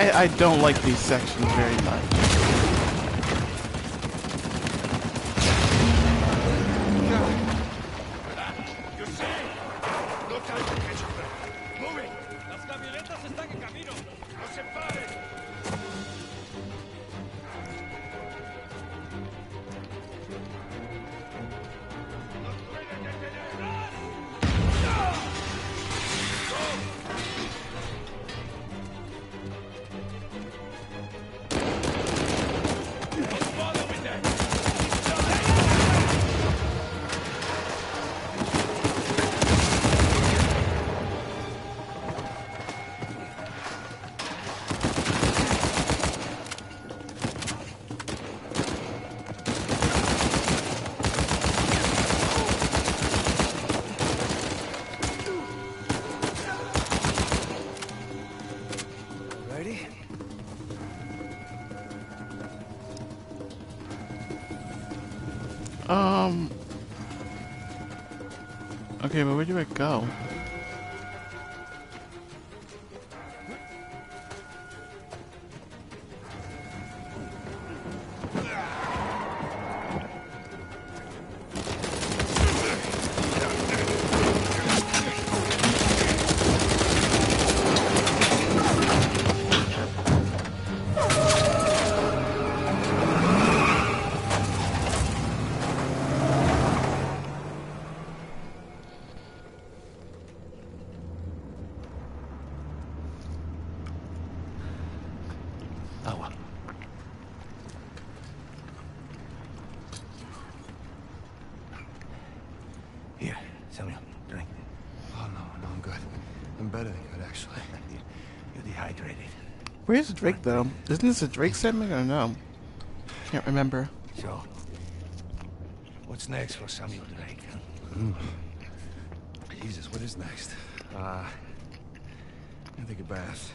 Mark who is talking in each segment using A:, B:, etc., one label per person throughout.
A: I don't like these sections very much. Okay, but where do I go?
B: Here, Samuel, drink.
C: Oh, no, I'm good. I'm better than good, actually.
B: You're dehydrated.
A: Where's Drake, though? Isn't this a Drake segment or no? Can't remember.
B: So, what's next for Samuel Drake?
C: Jesus, what is next? I'm gonna take a bath.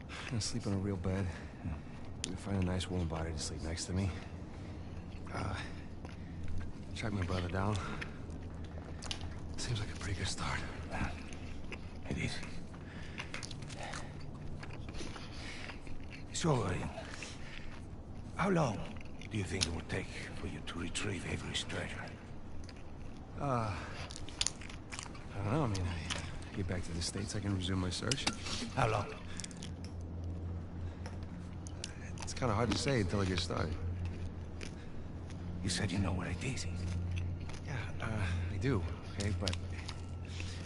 C: I'm gonna sleep on a real bed. I'm gonna find a nice warm body to sleep next to me. Track my brother down. Seems like a pretty good start.
B: It is. So, how long do you think it will take for you to retrieve Avery's treasure?
C: I don't know. I mean, I get back to the States, I can resume my search.
B: How long?
C: It's kind of hard to say until I get started.
B: You said you know where it is.
C: Yeah, I do, okay? But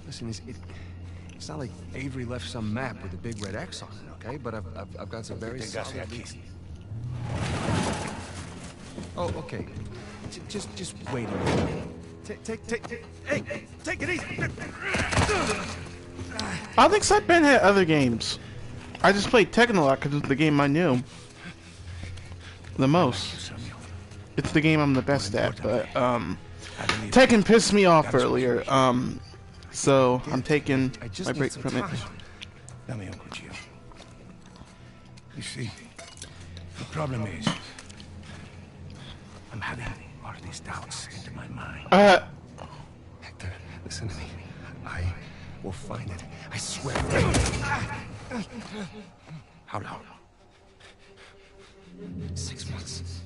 C: listen, it's not like Avery left some map with a big red X on it, okay? But I've got some very solid leads. Oh, okay. Just wait a minute. Hey, take it easy.
A: I think Saipan had other games. I just played Tekken a lot because it's the game I knew the most. It's the game I'm the best at, but Tekken pissed me off earlier. So I'm taking my break from it.
B: You see, the problem is, I'm having all these doubts into my mind.
C: Hector, listen to me. I will find it. I swear.
B: How long?
C: 6 months.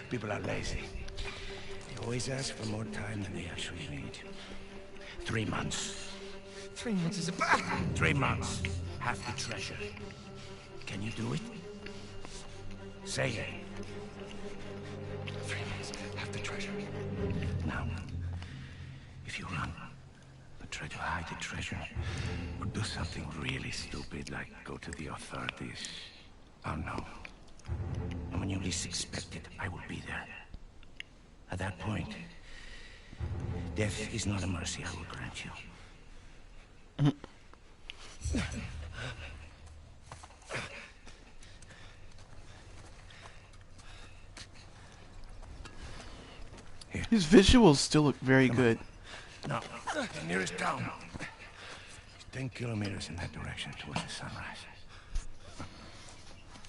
B: People are lazy. They always ask for more time than they actually need. 3 months.
C: 3 months is a...
B: 3 months. Half the treasure. Can you do it? Say it.
C: 3 months, half the treasure.
B: Now, if you run, but try to hide the treasure, or do something really stupid like go to the authorities, oh no. And when you least expect it, I will be there. At that point, death is not a mercy I will grant you. Here.
A: His visuals still look very good.
B: No, the nearest town is 10 kilometers in that direction towards the sunrise.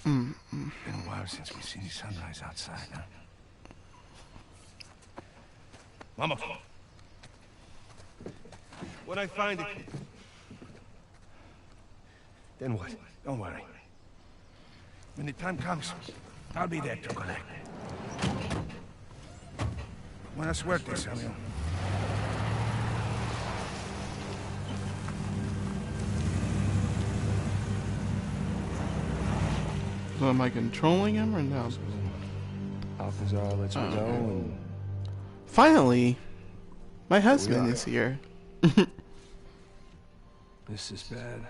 B: Been a while since we've seen the sunrise outside, huh? Vamos.
C: When I find it... Then what?
B: Don't worry. When the time comes, I'll be there to collect. Buena suerte, Samuel.
A: So am I controlling him or no?
C: Alcazar lets me go, and
A: Finally, my husband is here.
C: this is bad.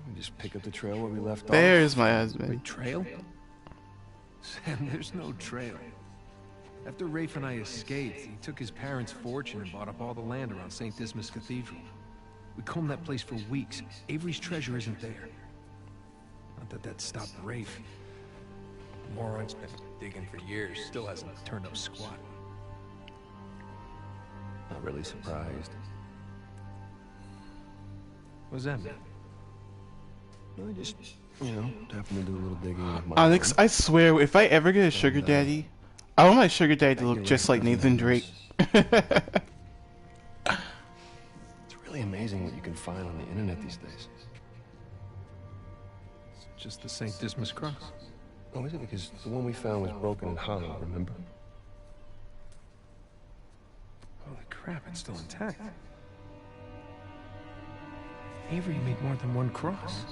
C: We just pick up the trail where we left off.
A: There's my husband.
C: Wait, trail? Sam, there's no trail. After Rafe and I escaped, he took his parents' fortune and bought up all the land around St. Dismas Cathedral. We combed that place for weeks. Avery's treasure isn't there. Not that that stopped Rafe. The moron's been digging for years, still hasn't turned up squat. Not really surprised. What does that mean? Well, I just, you know, happened to do a little digging with my
A: Onyx, I swear, if I ever get a sugar daddy, I want my sugar daddy to look just like Nathan Drake.
C: It's really amazing what you can find on the internet these days. It's just the St. Dismas cross. Oh, is it? Because the one we found was broken and hollow, remember? Holy crap, it's still intact. Avery made more than one cross.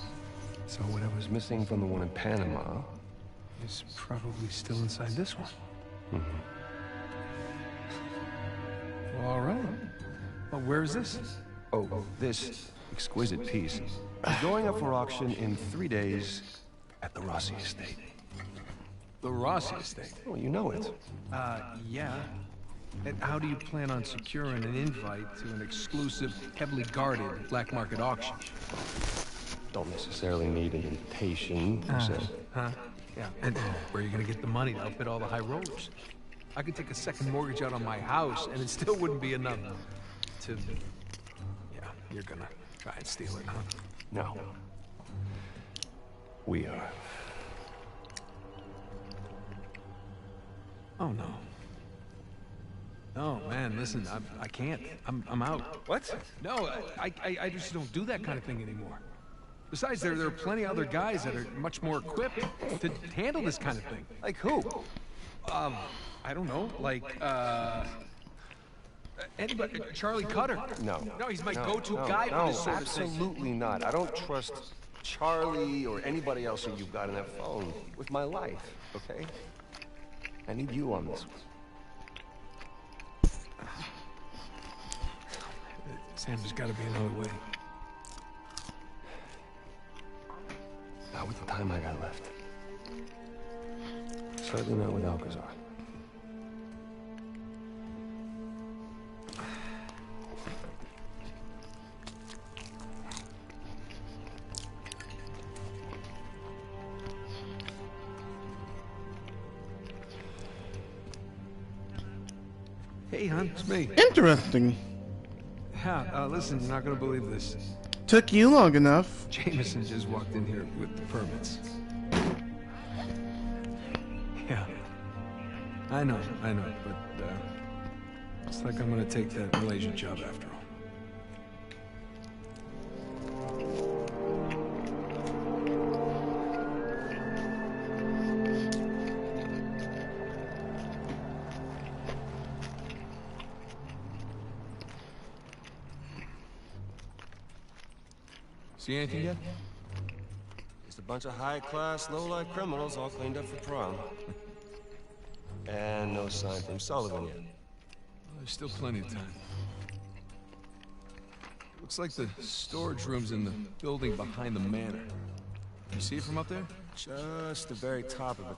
C: So whatever was missing from the one in Panama is probably still inside this one. Mm-hmm. Well, all right. Well, where is this? Oh, this exquisite piece is going up for auction in 3 days at the Rossi Estate. The Rossi Estate? Well, you know it. Yeah. And how do you plan on securing an invite to an exclusive, heavily guarded black market auction? Don't necessarily need an invitation, per se. Huh? Yeah. And where are you gonna get the money to outbid all the high rollers? I could take a second mortgage out on my house, and it still wouldn't be enough to... Yeah, you're gonna try and steal it, huh? No. We are. Oh, no. No, man, listen, I can't. I'm out. What? No, I just don't do that kind of thing anymore. Besides, there are plenty of other guys that are much more equipped to handle this kind of thing. Like who? I don't know, like, anybody, Charlie Cutter. No, he's my go-to guy for this sort of thing. Absolutely not. I don't trust Charlie or anybody else who you've got on that phone with my life, okay? I need you on this one. Sam, there's got to be another way. Not with the time I got left. Certainly not with Alcazar. Hey, hon, it's me.
A: Interesting.
C: Yeah, listen, you're not gonna believe this.
A: Took you long enough.
C: Jameson just walked in here with the permits. Yeah. I know, but, it's like I'm gonna take that Malaysian job after all. See anything yet?
D: Just a bunch of high-class, low-life criminals all cleaned up for prom. And no sign from Sullivan yet.
C: Well, there's still plenty of time. Looks like the storage room's in the building behind the manor. You see it from up there?
D: Just the very top of it.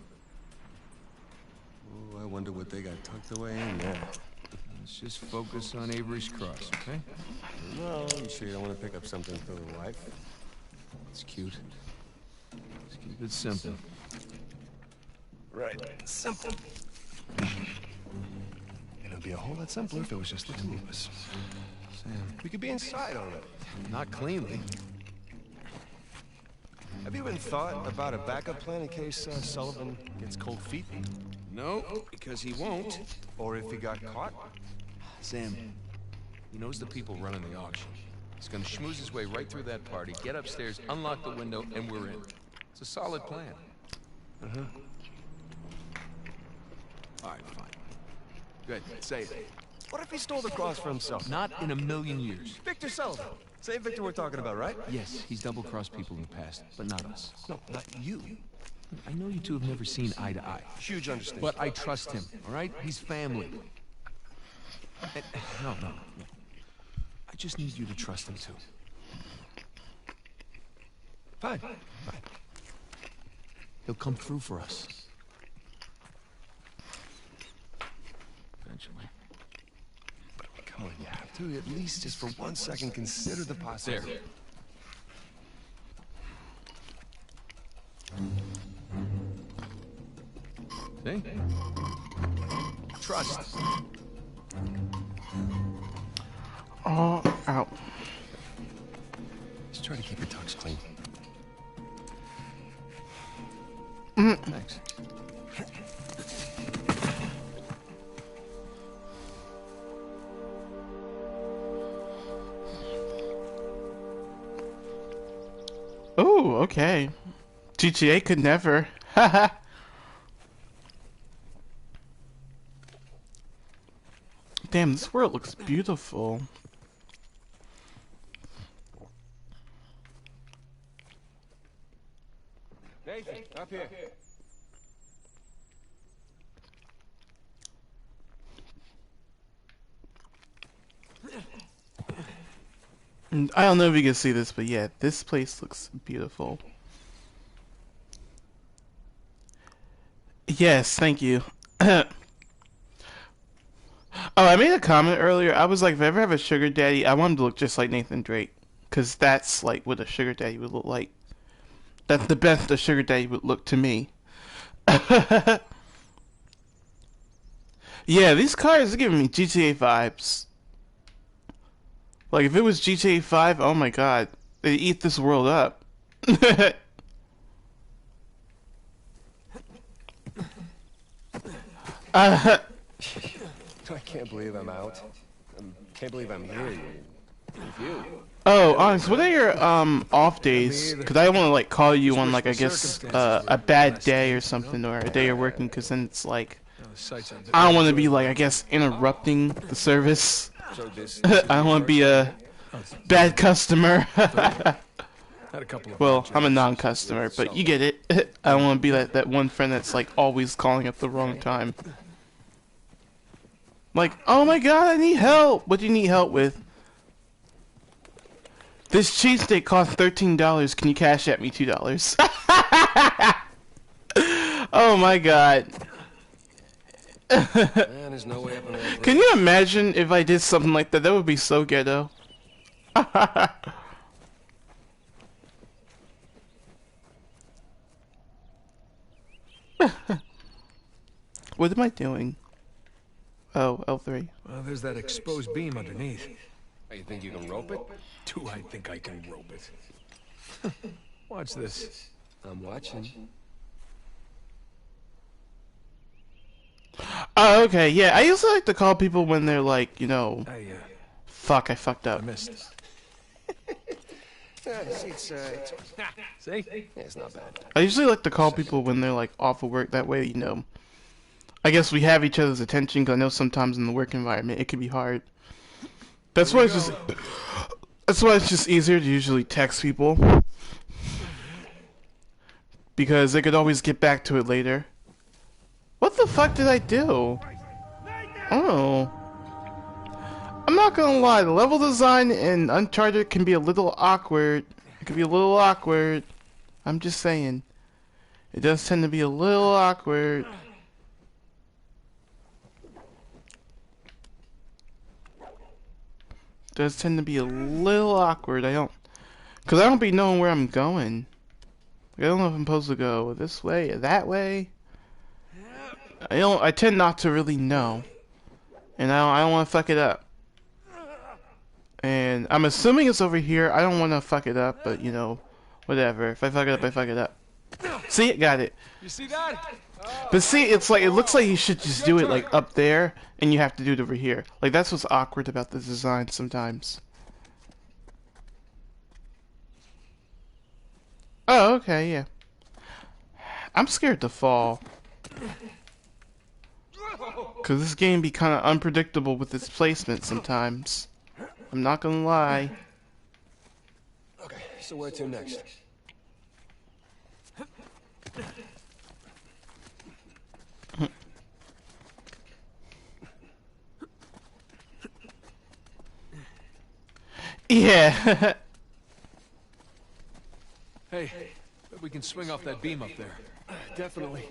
D: Oh, I wonder what they got tucked away in there.
C: Let's just focus on Avery's cross, okay?
D: No, you sure you don't want to pick up something for the wife?
C: It's cute. Let's keep it simple.
D: Right. Simple. It'd be a whole lot simpler if it was just the two of us.
C: Sam,
D: We could be inside already.
C: not cleanly.
D: Have you even thought about a backup plan in case Sullivan gets cold feet?
C: No, because he won't.
D: Or if he got caught?
C: Sam, he knows the people running the auction.
E: He's gonna schmooze his way right through that party, get upstairs, unlock the window, and we're in. It's a solid plan.
C: Uh-huh. All right, fine. Good, say it. What if he stole the cross for himself?
E: Not in a million years.
C: Victor Sullivan. Same Victor we're talking about, right?
E: Yes, he's double-crossed people in the past, but not us.
C: No, not you.
E: I know you two have never seen eye to eye.
C: Huge understanding.
E: But I trust him, all right? He's family. And, no. I just need you to trust him, too.
C: Fine.
E: He'll come through for us. Eventually.
C: Come on, you have to at least just for 1 second consider the possibility.
E: See? Trust.
A: Oh, out.
C: Just try to keep your tux clean.
E: Thanks.
A: Oh, okay. GTA could never. Haha. Damn, this world looks beautiful.
D: Nathan, up here.
A: And I don't know if you can see this, but yeah, this place looks beautiful. Yes, thank you. Oh, I made a comment earlier. I was like, if I ever have a sugar daddy, I want him to look just like Nathan Drake. Because that's like what a sugar daddy would look like. That's the best a sugar daddy would look to me. Yeah, these cars are giving me GTA vibes. Like, if it was GTA 5, oh my god. They'd eat this world up.
C: I can't believe I'm out. I can't believe I'm here with you.
A: Oh, Onyx, what are your off days? Because I don't want to like call you on like I guess a bad day or something, or a day you're working, because then it's like I don't want to be like I guess interrupting the service. I don't want to be a bad customer. Well, I'm a non-customer, but you get it. I don't want to be that one friend that's like always calling at the wrong time. Like, oh my god, I need help! What do you need help with? This cheesesteak costs $13. Can you cash at me $2? Oh my god.
C: Man, there's no way up on that.
A: Can you imagine if I did something like that? That would be so ghetto. What am I doing? Oh, L3.
F: Well, there's that exposed beam underneath.
C: Oh, you think you can rope it?
F: Do I think I can rope it? Watch this.
C: I'm watching.
A: Oh, okay, yeah. I usually like to call people when they're like, you know, fuck, I fucked
F: I
A: up.
F: missed.
C: See?
F: See?
C: Yeah, it's not bad.
A: I usually like to call people when they're like off of work. That way, you know, I guess we have each other's attention. Because I know sometimes in the work environment it can be hard. That's why it's just easier to usually text people, because they could always get back to it later. What the fuck did I do? Oh. I'm not gonna lie, the level design in Uncharted can be a little awkward. It can be a little awkward. I'm just saying. It does tend to be a little awkward. It does tend to be a little awkward. Cause I don't be knowing where I'm going. Like, I don't know if I'm supposed to go this way or that way. I tend not to really know. And I don't want to fuck it up. And I'm assuming it's over here. I don't want to fuck it up, but you know, whatever. If I fuck it up, I fuck it up. See it? Got it.
F: You see that?
A: But see, it's like, it looks like you should just do it like up there, and you have to do it over here. Like, that's what's awkward about the design sometimes. Oh, okay, yeah. I'm scared to fall. Cause this game be kind of unpredictable with its placement sometimes. I'm not gonna lie.
C: Okay, so where to next?
A: Yeah.
E: Hey, bet we can swing off that beam up there.
C: Definitely.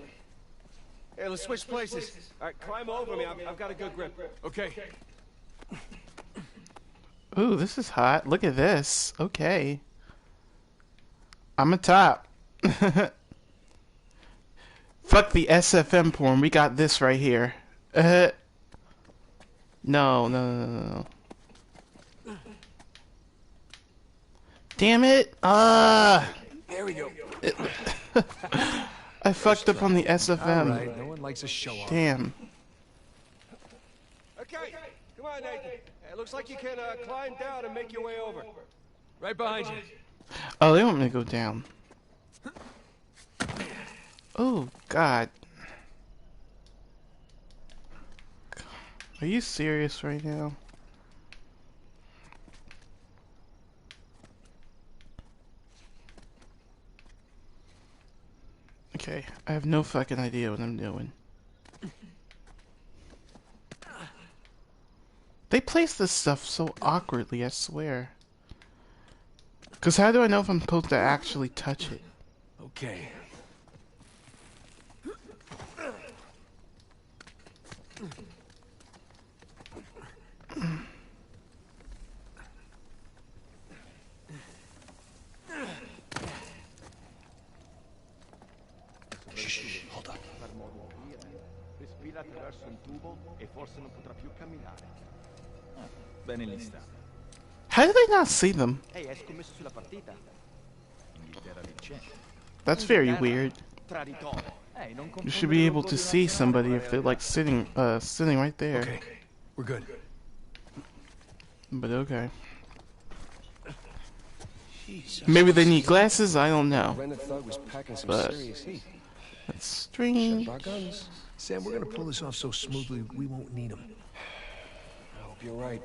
C: Hey, let's switch places. All right, climb over me. I've got a good grip.
E: Okay.
A: Ooh, this is hot. Look at this. Okay. I'm a top. Fuck the SFM porn. We got this right here. No, no, no, no, no. Damn it!
C: There we go.
A: I fucked up on the SFM.
E: All right, no one likes a show off.
A: Damn.
C: Okay, come on, Nathan. It looks like you can climb down and make your way over.
E: Right behind you.
A: Oh, they want me to go down. Oh, God. Are you serious right now? Okay, I have no fucking idea what I'm doing. They place this stuff so awkwardly, I swear. Cause how do I know if I'm supposed to actually touch it?
E: Okay.
C: Shh, hold up.
G: Respira attraverso un tubo e forse non potrà più camminare. Bene lista.
A: How do they not see them?
G: Ehi, hai scommesso sulla partita? Inghilterra vince.
A: That's very weird.
G: Traditore. Non
A: You should be able to see somebody if they're like sitting right there.
E: Okay, we're good.
A: But okay. Maybe they need glasses, I don't know.
C: Renner thug was packing some
A: But-
C: serious heat.
A: That's strange.
C: Our guns?
E: Sam, we're gonna pull this off so smoothly we won't need them.
C: I hope you're right.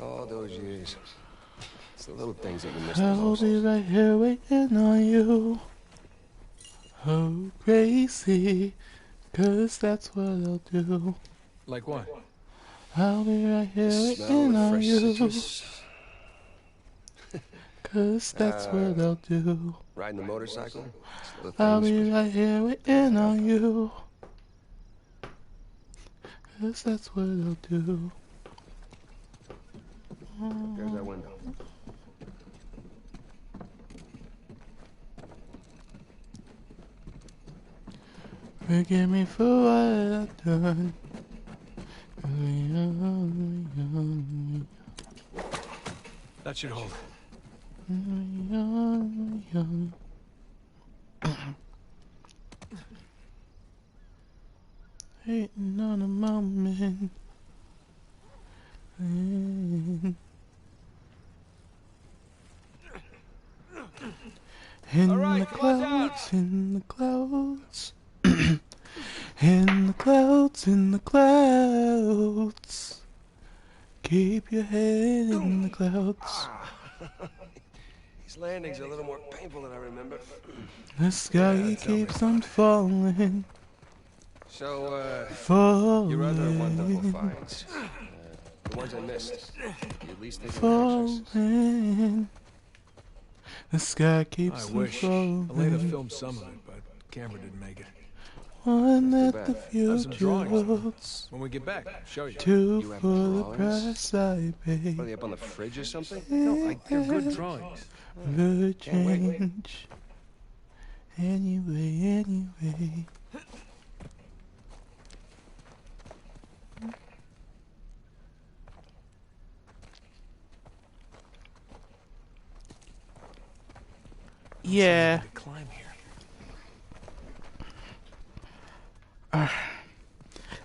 C: All those years. It's the little things that you miss the
A: I'll
C: most.
A: be right here waiting on you. Oh, crazy. Cause that's what I'll do.
E: Like what?
A: I'll be right here
C: Smell
A: waiting
C: the
A: on
C: fresh
A: you.
C: citrus.
A: Cause that's what I'll do.
C: Riding the motorcycle. It's little
A: I'll
C: things
A: be right here waiting on you. Cause that's what I'll do.
C: There's that window.
A: Forgive me for what I've done.
E: That should hold.
A: Hating on a moment. In the clouds, in the clouds. In the clouds, in the clouds. Keep your head in the clouds.
C: These landings are a little more painful than I remember.
A: The sky keeps on falling,
C: So,
A: falling,
C: your other wonderful finds. The ones I missed. You at least take pictures.
A: falling. The sky keeps
E: I
A: on
E: wish. I later
A: falling.
E: filmed some of it, but camera didn't make it.
A: One that the
E: Have some drawings.
A: future holds.
E: When we get back, I'll show you.
A: Two
C: You have
A: for the
C: drawings?
A: price I pay.
C: Are they up on the fridge or something?
E: No, they're good drawings.
A: The
C: Can't wait.
A: change. Anyway, anyway. Yeah.
E: To climb here.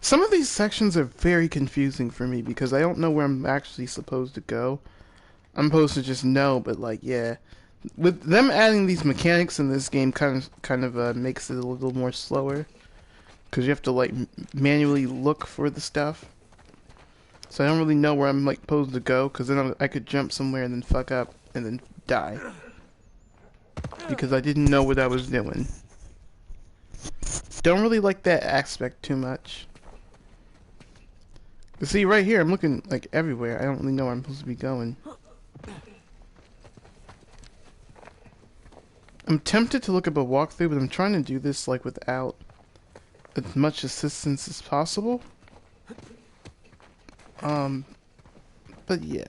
A: Some of these sections are very confusing for me because I don't know where I'm actually supposed to go. I'm supposed to just know, but like, yeah, with them adding these mechanics in this game, kind of makes it a little more slower because you have to like manually look for the stuff. So I don't really know where I'm like supposed to go because then I could jump somewhere and then fuck up and then die because I didn't know what I was doing. Don't really like that aspect too much. You see, right here, I'm looking like everywhere. I don't really know where I'm supposed to be going. I'm tempted to look up a walkthrough, but I'm trying to do this like without as much assistance as possible. But yeah.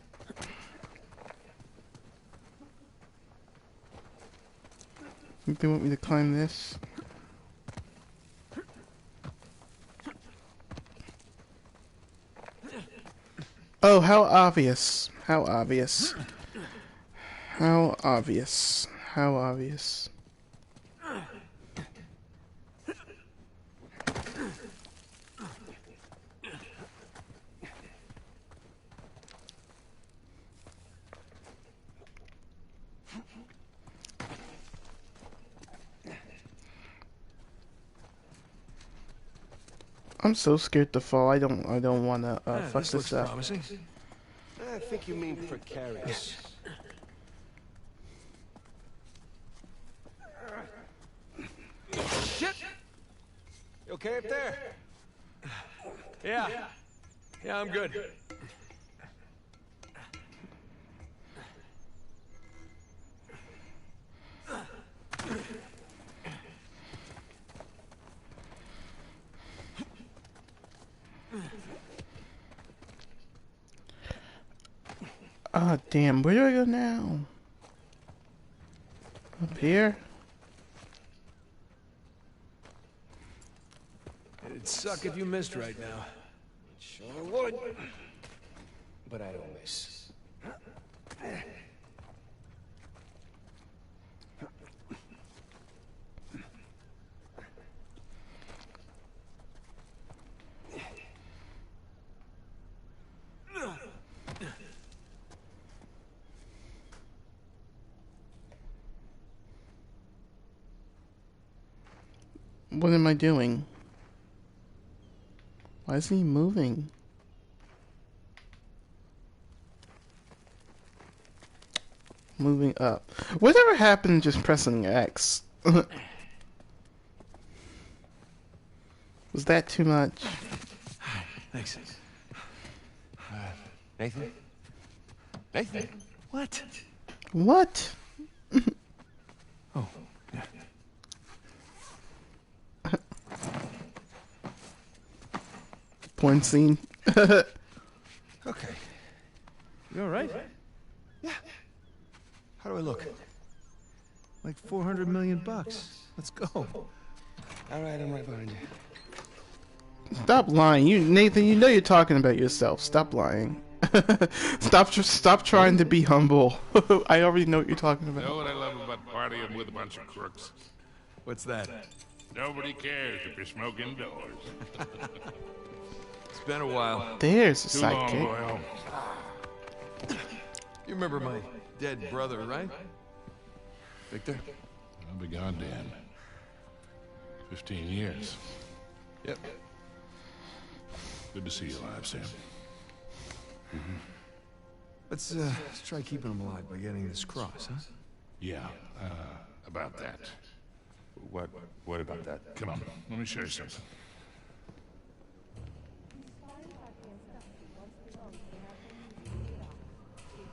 A: Think they want me to climb this? Oh, how obvious. How obvious. How obvious. How obvious. I'm so scared to fall. I don't want to fuck this up.
D: Promising. I think you mean precarious. Shit! You okay up there?
F: Yeah. Yeah, I'm good.
A: Oh, damn. Where do I go now? Up here?
F: It'd suck if you missed right now.
D: Sure would. But I don't miss.
A: What am I doing? Why is he moving? Moving up. Whatever happened just pressing X? Was that too much?
F: Thanks.
D: Nathan? Nathan?
F: What?
A: What?
F: Oh, yeah.
A: Porn scene.
D: Okay.
F: You all right?
D: Yeah. How do I look?
F: Like 400 million bucks. Let's go.
D: All right, I'm right behind you.
A: Stop lying. Nathan, you know you're talking about yourself. Stop lying. Stop trying to be humble. I already know what you're talking about.
H: Know what I love about partying with a bunch of crooks?
F: What's that?
H: Nobody cares if you're smoking indoors.
F: It's been a while.
A: There's a
H: Too long,
A: sidekick.
H: Boyle.
F: You remember my dead brother, right? Victor?
H: I'll be gone, Dan. 15 years.
F: Yep.
H: Good to see you alive, Sam.
F: Let's try keeping him alive by getting this cross, huh?
H: Yeah, about that.
D: What about that?
H: Come on, let me show you something.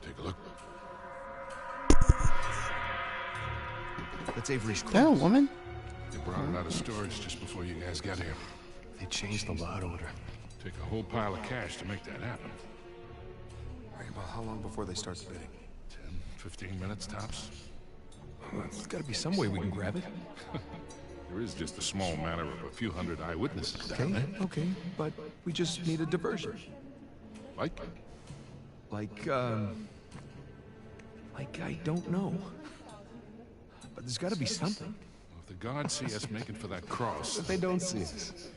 H: Take a look.
F: That's Avery's
A: Is that a
F: cross.
A: woman?
H: They brought it out of storage just before you guys got here.
F: They changed the lot order.
H: Take a whole pile of cash to make that happen.
F: Right, about how long before they start the bidding?
H: 10, 15 minutes tops.
F: Well, there's got to be some way we can grab it.
H: There is just a small matter of a few hundred eyewitnesses down there.
F: Okay, but we just need a diversion.
H: Like?
F: Like I don't know. But there's got to be something.
H: If the guards see us making for that cross,
F: But they don't see us.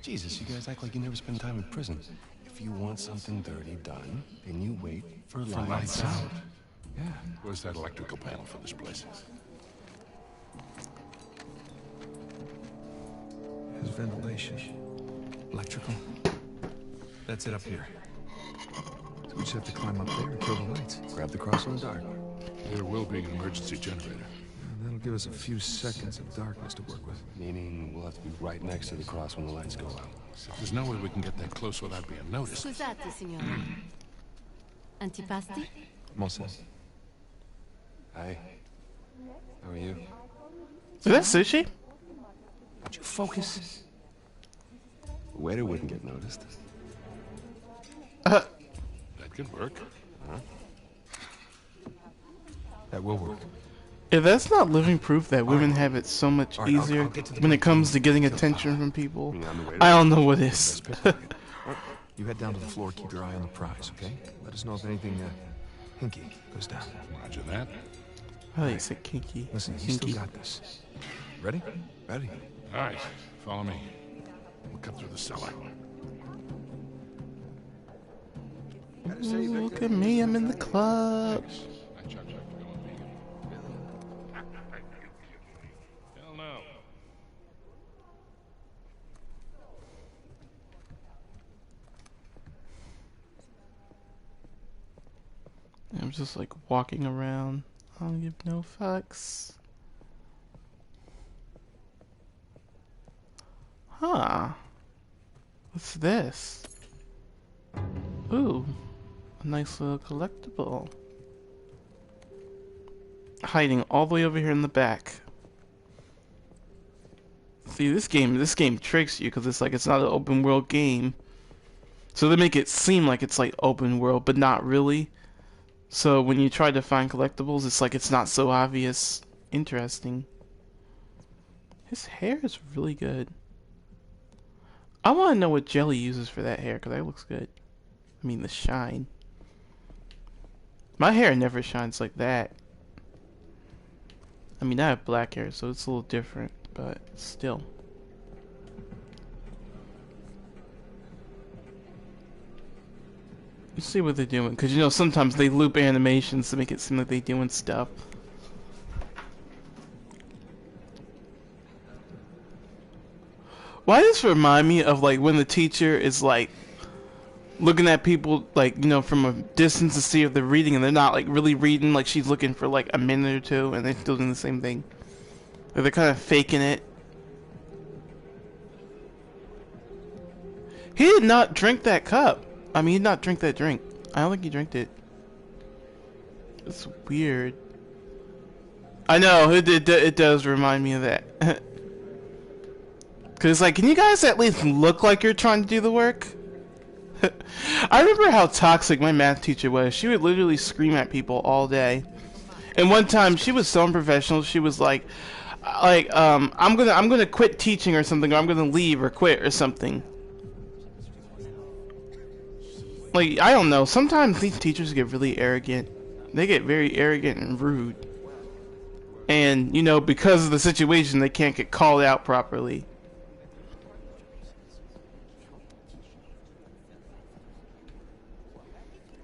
C: Jesus, you guys act like you never spend time in prison. If you want something dirty done, then you wait for lights out.
H: Yeah. Where's that electrical panel for this place?
E: There's ventilation. Electrical. That's it up here. So we just have to climb up there and kill the lights.
C: Grab the cross in the dark.
H: There will be an emergency generator.
E: And that'll give us a few seconds of darkness to work with.
C: Meaning we'll have to be right next to the cross when the lights go out.
H: There's no way we can get that close without being noticed.
I: Scusate, signore. Antipasti?
E: Moses.
C: Hi. How are you?
A: Is that sushi?
C: Would you focus? The waiter wouldn't get noticed.
H: That could work.
C: Huh?
E: That will work.
A: If that's not living proof that women have it so much
E: All right, I'll
A: easier
E: get to the
A: when it
E: point.
A: comes to getting attention from people,
C: Bring on the waiter.
A: I don't know what is.
E: You head down to the floor, keep your eye on the prize, okay? Let us know if anything, hinky goes down.
H: Roger that.
A: I thought you said kinky.
E: Listen, you
A: Kinky.
E: still got this. Ready?
C: Ready?
H: All right, follow me. We'll cut through the cellar.
A: Ooh, look at me, I'm in the club.
H: I charge you for going vegan. Hell no.
A: I'm just like walking around. I don't give no fucks. Huh. What's this? Ooh. A nice little collectible. Hiding all the way over here in the back. See, this game tricks you because it's not an open world game. So they make it seem like it's like open world, but not really. So when you try to find collectibles, it's not so obvious. Interesting. His hair is really good. I want to know what Jelly uses for that hair, because that looks good. I mean, the shine. My hair never shines like that. I mean, I have black hair, so it's a little different, but still. You see what they're doing, because sometimes they loop animations to make it seem like they're doing stuff. Why does this remind me of like when the teacher is like looking at people from a distance to see if they're reading and they're not like really reading, like she's looking for like a minute or two and they're still doing the same thing. Or they're kind of faking it. He did not drink that cup. I mean, he did not drink that drink. I don't think he drank it. It's weird. I know, it does remind me of that. Cause can you guys at least look like you're trying to do the work? I remember how toxic my math teacher was. She would literally scream at people all day. And one time she was so unprofessional. She was I'm gonna quit teaching or something, or I'm gonna leave or quit or something. Like, I don't know. Sometimes these teachers get really arrogant. They get very arrogant and rude. And because of the situation, they can't get called out properly.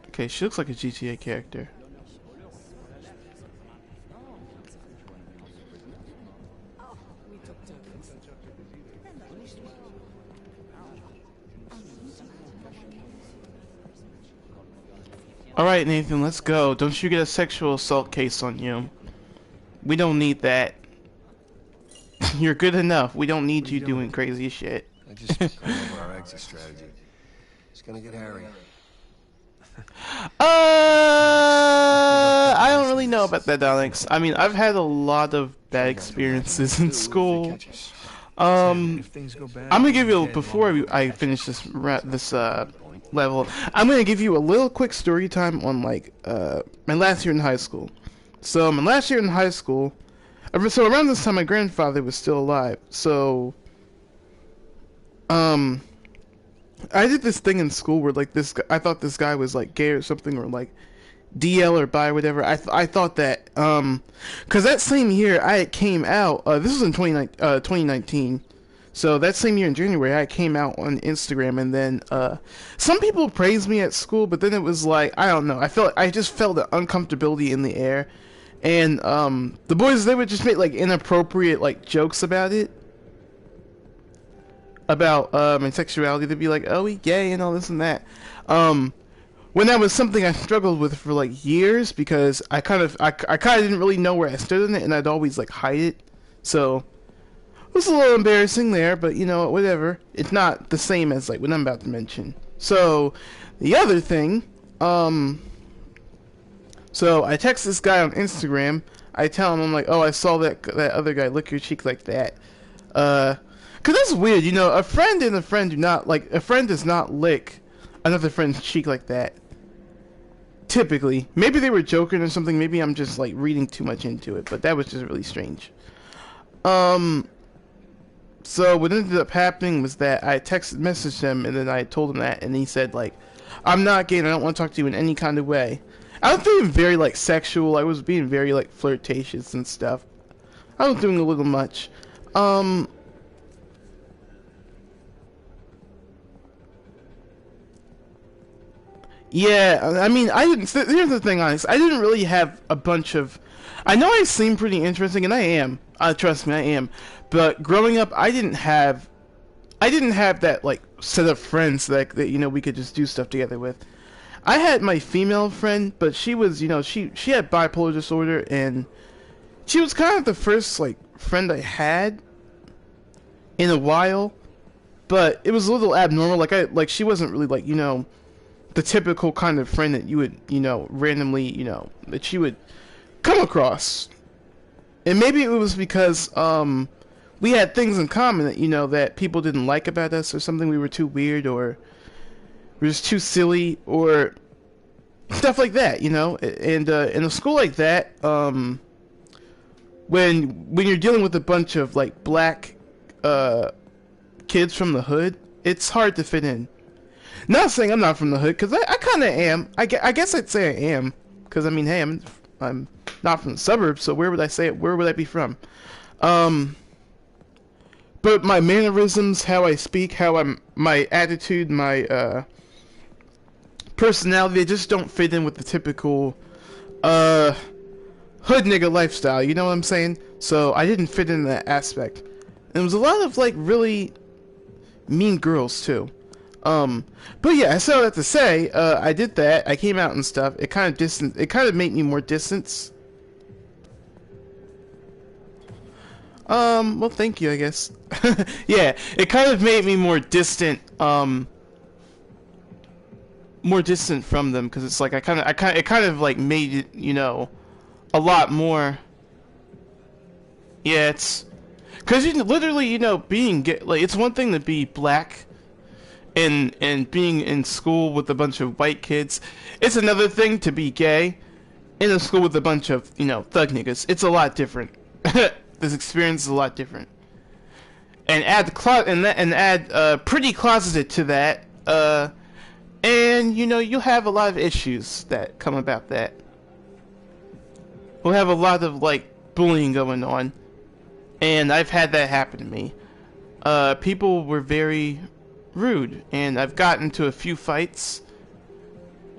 A: Okay, she looks like a GTA character. Alright, Nathan, let's go. Don't you get a sexual assault case on you. We don't need that. You're good enough. We don't need you doing crazy shit.
C: I just gone over our exit strategy. It's gonna get hairy.
A: I don't really know about that, Alex. I mean, I've had a lot of bad experiences in school. I'm gonna give you before I finish this level. I'm gonna give you a little quick story time on my last year in high school. So my last year in high school, so around this time my grandfather was still alive. So I did this thing in school where I thought this guy was gay or something, or DL or bi or whatever. I thought that cause that same year I came out. This was in 2019. So that same year in January, I came out on Instagram, and then some people praised me at school, but then it was like, I don't know. I just felt the uncomfortability in the air, and the boys, they would just make like inappropriate like jokes about it, about my sexuality. They'd be like, "Oh, he gay" and all this and that. When that was something I struggled with for like years, because I kind of didn't really know where I stood in it, and I'd always like hide it. So it was a little embarrassing there, but you know, whatever. It's not the same as like what I'm about to mention. So the other thing, so I text this guy on Instagram. I tell him, I'm like, "Oh, I saw that other guy lick your cheek like that." Cause that's weird, you know. A friend and a friend do not like. A friend does not lick another friend's cheek like that. Typically, maybe they were joking or something. Maybe I'm just like reading too much into it, but that was just really strange. So what ended up happening was that I messaged him, and then I told him that, and he said like, "I'm not gay, and I don't want to talk to you in any kind of way." I was being very like sexual. I was being very like flirtatious and stuff. I was doing a little much. Yeah, I mean, I didn't. Here's the thing, honest. I didn't really have a bunch of. I know I seem pretty interesting, and I am. Trust me, I am. But growing up, I didn't have that like set of friends that you know we could just do stuff together with. I had my female friend, but she was, you know, she had bipolar disorder, and she was kind of the first like friend I had in a while. But it was a little abnormal. Like she wasn't really like, you know, the typical kind of friend that you would, you know, randomly, you know, that you would come across. And maybe it was because we had things in common that, you know, that people didn't like about us, or something. We were too weird, or we were just too silly, or stuff like that, you know. And in a school like that, when you're dealing with a bunch of like black kids from the hood, it's hard to fit in. Not saying I'm not from the hood, because I kind of am. I guess I'd say I am, because I mean, hey, I'm not from the suburbs, so where would I say it? Where would I be from? But my mannerisms, how I speak, my attitude, my personality, they just don't fit in with the typical hood nigga lifestyle. You know what I'm saying? So I didn't fit in that aspect. And there was a lot of like really mean girls too. But yeah, I still have to say, I did that. I came out and stuff. It kind of made me more distant. Well, thank you, I guess. Yeah, it kind of made me more distant, from them, because it's like it kind of like made it, you know, a lot more. Yeah, it's because you literally, you know, being gay, like, it's one thing to be black and being in school with a bunch of white kids. It's another thing to be gay in a school with a bunch of, you know, thug niggas. It's a lot different. This experience is a lot different. And add pretty closeted to that, and you know, you'll have a lot of issues that come about that. We'll have a lot of like bullying going on, and I've had that happen to me. People were very rude, and I've gotten into a few fights.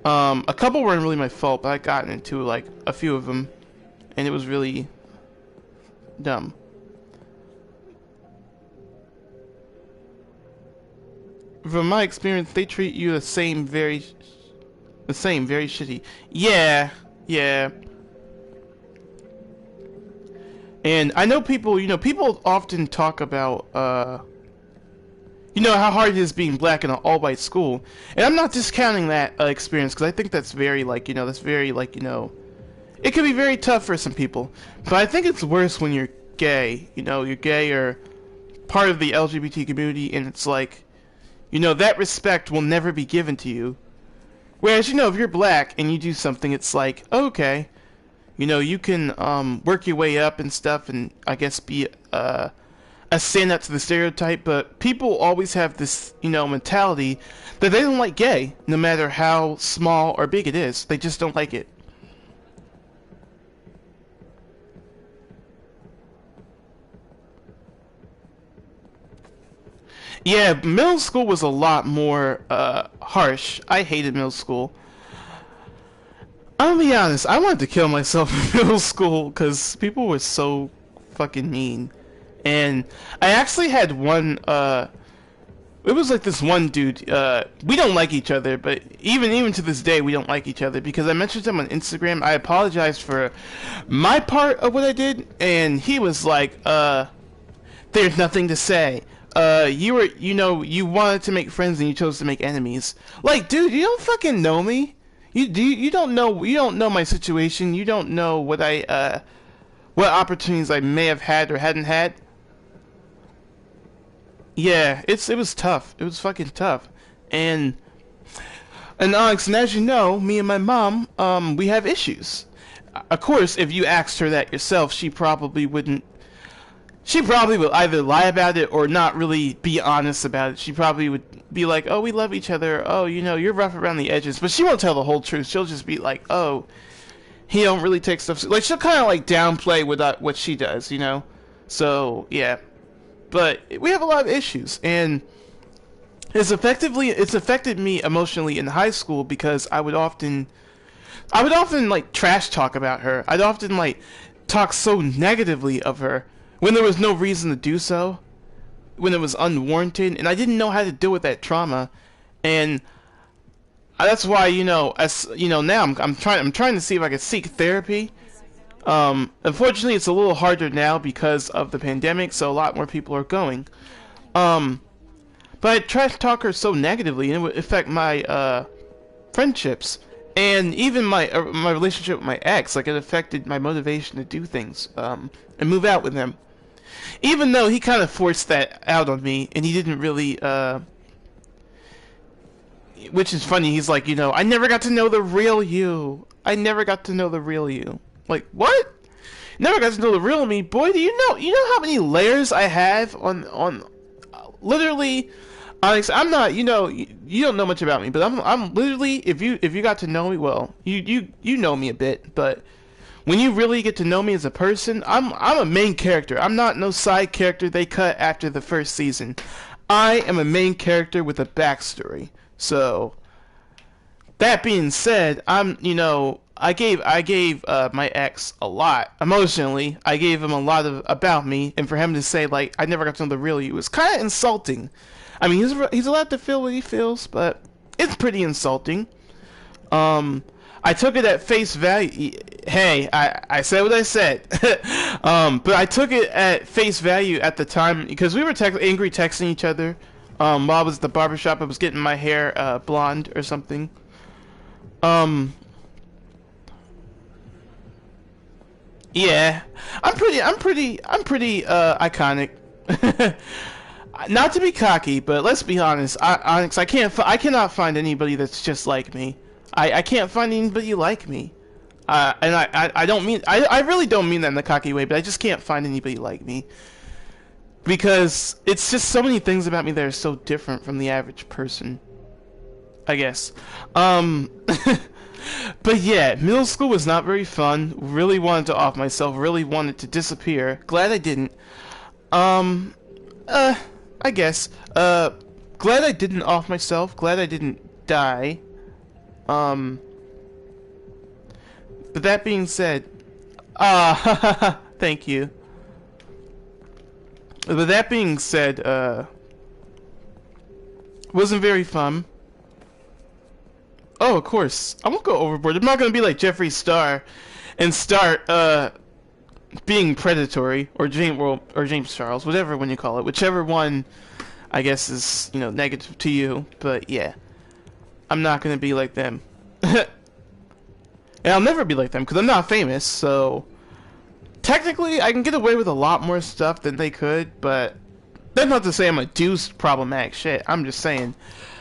A: A couple weren't really my fault, but I got into like a few of them, and it was really dumb. From my experience, they treat you the same, very shitty. Yeah. And I know people, you know, people often talk about, you know, how hard it is being black in an all-white school. And I'm not discounting that experience, because I think that's very, like, you know, it can be very tough for some people. But I think it's worse when you're gay. You know, you're gay or part of the LGBT community, and it's like, you know, that respect will never be given to you. Whereas, you know, if you're black and you do something, it's like, okay, you know, you can work your way up and stuff, and I guess be a stand up to the stereotype. But people always have this, you know, mentality that they don't like gay, no matter how small or big it is. They just don't like it. Yeah, middle school was a lot more harsh. I hated middle school. I'm gonna be honest, I wanted to kill myself in middle school because people were so fucking mean. And I actually had one, it was like this one dude, we don't like each other, but even to this day we don't like each other because I mentioned him on Instagram. I apologized for my part of what I did, and he was like, there's nothing to say. You wanted to make friends and you chose to make enemies. Like, dude, you don't fucking know me. You don't know my situation. You don't know what what opportunities I may have had or hadn't had. Yeah, it was tough. It was fucking tough. And Alex, and as you know, me and my mom, we have issues. Of course, if you asked her that yourself, she probably wouldn't. She probably would either lie about it or not really be honest about it. She probably would be like, oh, we love each other. Oh, you're rough around the edges. But she won't tell the whole truth. She'll just be like, oh, he don't really take stuff. Like, she'll kind of like downplay what she does, So, yeah. But we have a lot of issues. And it's affected me emotionally in high school because I would often like trash talk about her. I'd often like talk so negatively of her when there was no reason to do so, when it was unwarranted, and I didn't know how to deal with that trauma, and that's why now I'm trying to see if I can seek therapy. Unfortunately, it's a little harder now because of the pandemic, so a lot more people are going. But I trash talk her so negatively, and it would affect my friendships, and even my relationship with my ex. Like, it affected my motivation to do things and move out with him. Even though he kind of forced that out on me, and he didn't really, which is funny, he's like, I never got to know the real you. I never got to know the real you. Like, what? Never got to know the real me? Boy, do you know how many layers I have on literally, Alex, I'm not, you don't know much about me, but I'm literally, if you got to know me, well, you know me a bit, but when you really get to know me as a person, I'm a main character. I'm not no side character they cut after the first season. I am a main character with a backstory. So, that being said, I gave my ex a lot emotionally. I gave him a lot about me, and for him to say like I never got to know the real you was kind of insulting. I mean, he's allowed to feel what he feels, but it's pretty insulting. I took it at face value. Hey, I said what I said. But I took it at face value at the time because we were angry texting each other. While I was at the barbershop, I was getting my hair blonde or something. Yeah, I'm pretty iconic. Not to be cocky, but let's be honest. Onyx, I cannot find anybody that's just like me. I can't find anybody like me. And I don't mean, I really don't mean that in a cocky way, but I just can't find anybody like me. Because it's just so many things about me that are so different from the average person, I guess. But yeah, middle school was not very fun. Really wanted to off myself, really wanted to disappear. Glad I didn't. I guess. Glad I didn't off myself. Glad I didn't die. But that being said, thank you. But that being said, wasn't very fun. Oh, of course. I won't go overboard. I'm not gonna be like Jeffree Star and start being predatory or James Charles, whatever one you call it, whichever one I guess is negative to you. But yeah, I'm not gonna be like them. And I'll never be like them because I'm not famous. So technically, I can get away with a lot more stuff than they could. But that's not to say I'm a deuce problematic shit. I'm just saying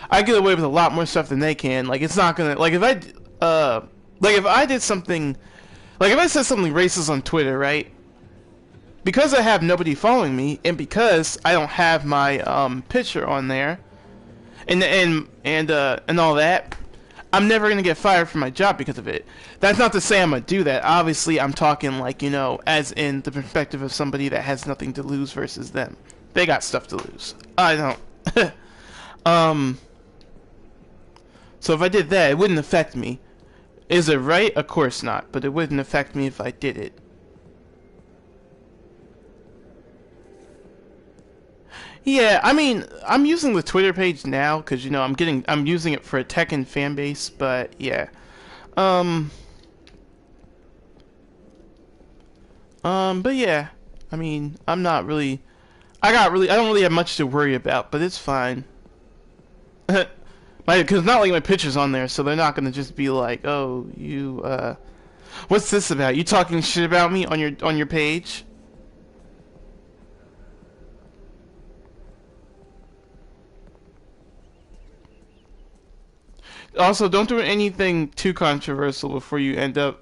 A: I get away with a lot more stuff than they can. Like, it's not gonna, like, if I did something, like, if I said something racist on Twitter, right? Because I have nobody following me, and because I don't have my picture on there, and all that, I'm never gonna get fired from my job because of it. That's not to say I'm gonna do that. Obviously, I'm talking like, as in the perspective of somebody that has nothing to lose versus them. They got stuff to lose. I don't. So if I did that, it wouldn't affect me. Is it right? Of course not, but it wouldn't affect me if I did it. Yeah, I mean, I'm using the Twitter page now because, you know, I'm using it for a Tekken fan base, but yeah. But yeah, I mean, I'm not really, I don't really have much to worry about, but it's fine. Because not like my picture's on there, so they're not gonna just be like, oh, you, what's this about? You talking shit about me on your page? Also, don't do anything too controversial before you end up.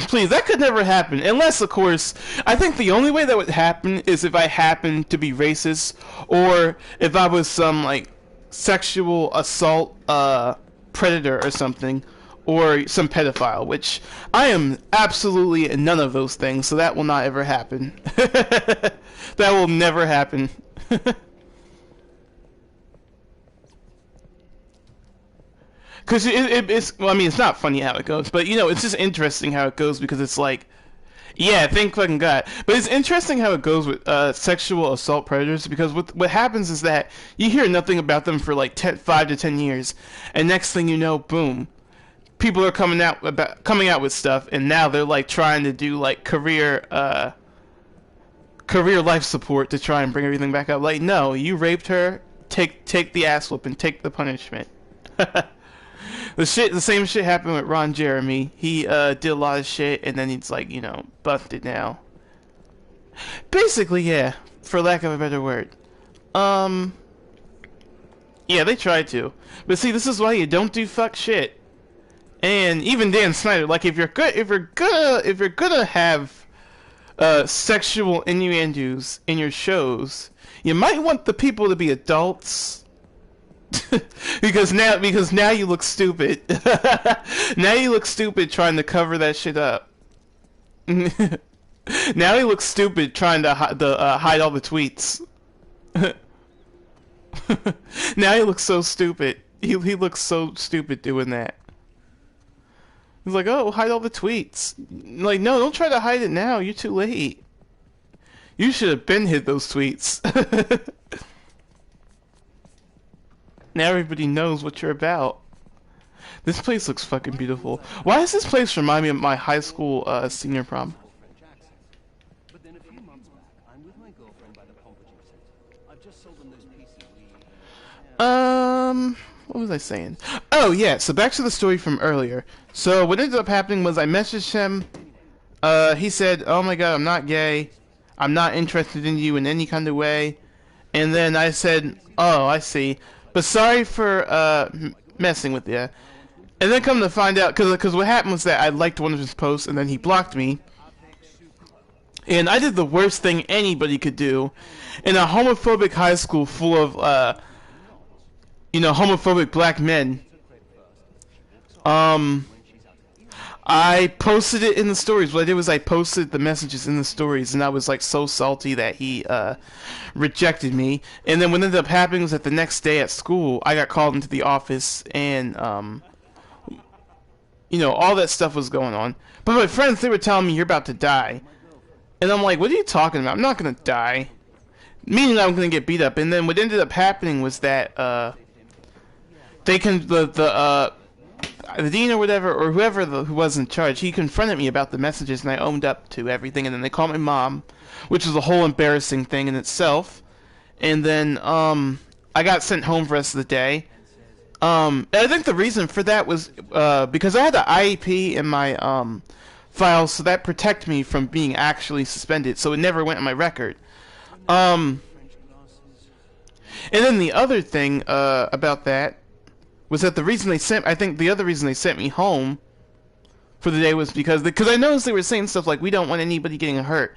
A: Please, that could never happen. Unless, of course, I think the only way that would happen is if I happened to be racist, or if I was some, like, sexual assault, predator or something, or some pedophile, which I am absolutely none of those things, so that will not ever happen. That will never happen. Because it's, well, I mean, it's not funny how it goes, but, you know, it's just interesting how it goes because it's like, yeah, thank fucking God. But it's interesting how it goes with sexual assault predators because what happens is that you hear nothing about them for like 5 to 10 years, and next thing you know, boom, people are coming out with stuff, and now they're like trying to do like career life support to try and bring everything back up. Like, no, you raped her, take the ass whoop and take the punishment. The same shit happened with Ron Jeremy. He did a lot of shit, and then he's like, you know, busted now. Basically, yeah, for lack of a better word. Yeah, they tried to, but see, this is why you don't do fuck shit. And even Dan Snyder, like, if you're gonna have sexual innuendos in your shows, you might want the people to be adults. because now you look stupid. Now you look stupid trying to cover that shit up. Now he looks stupid trying to hide all the tweets. Now he looks so stupid. He looks so stupid doing that. He's like, oh, hide all the tweets. Like, no, don't try to hide it now. You're too late. You should have been hid those tweets. Now everybody knows what you're about. This place looks fucking beautiful. Why does this place remind me of my high school senior prom? What was I saying? Oh yeah, so back to the story from earlier. So what ended up happening was I messaged him. He said, "Oh my God, I'm not gay. I'm not interested in you in any kind of way." And then I said, "Oh, I see. But sorry for messing with you." And then come to find out, because what happened was that I liked one of his posts, and then he blocked me. And I did the worst thing anybody could do in a homophobic high school full of, homophobic black men. I posted it in the stories. What I did was I posted the messages in the stories, and I was like so salty that he rejected me. And then what ended up happening was that the next day at school, I got called into the office, and all that stuff was going on. But my friends, they were telling me, you're about to die. And I'm like, what are you talking about? I'm not gonna die. Meaning I'm gonna get beat up. And then what ended up happening was that the dean or whatever, or whoever who was in charge, he confronted me about the messages, and I owned up to everything. And then they called my mom, which was a whole embarrassing thing in itself. And then I got sent home for the rest of the day. And I think the reason for that was because I had the IEP in my files, so that protected me from being actually suspended, so it never went on my record. And then the other thing about that was that the reason the other reason they sent me home for the day was because I noticed they were saying stuff like, we don't want anybody getting hurt.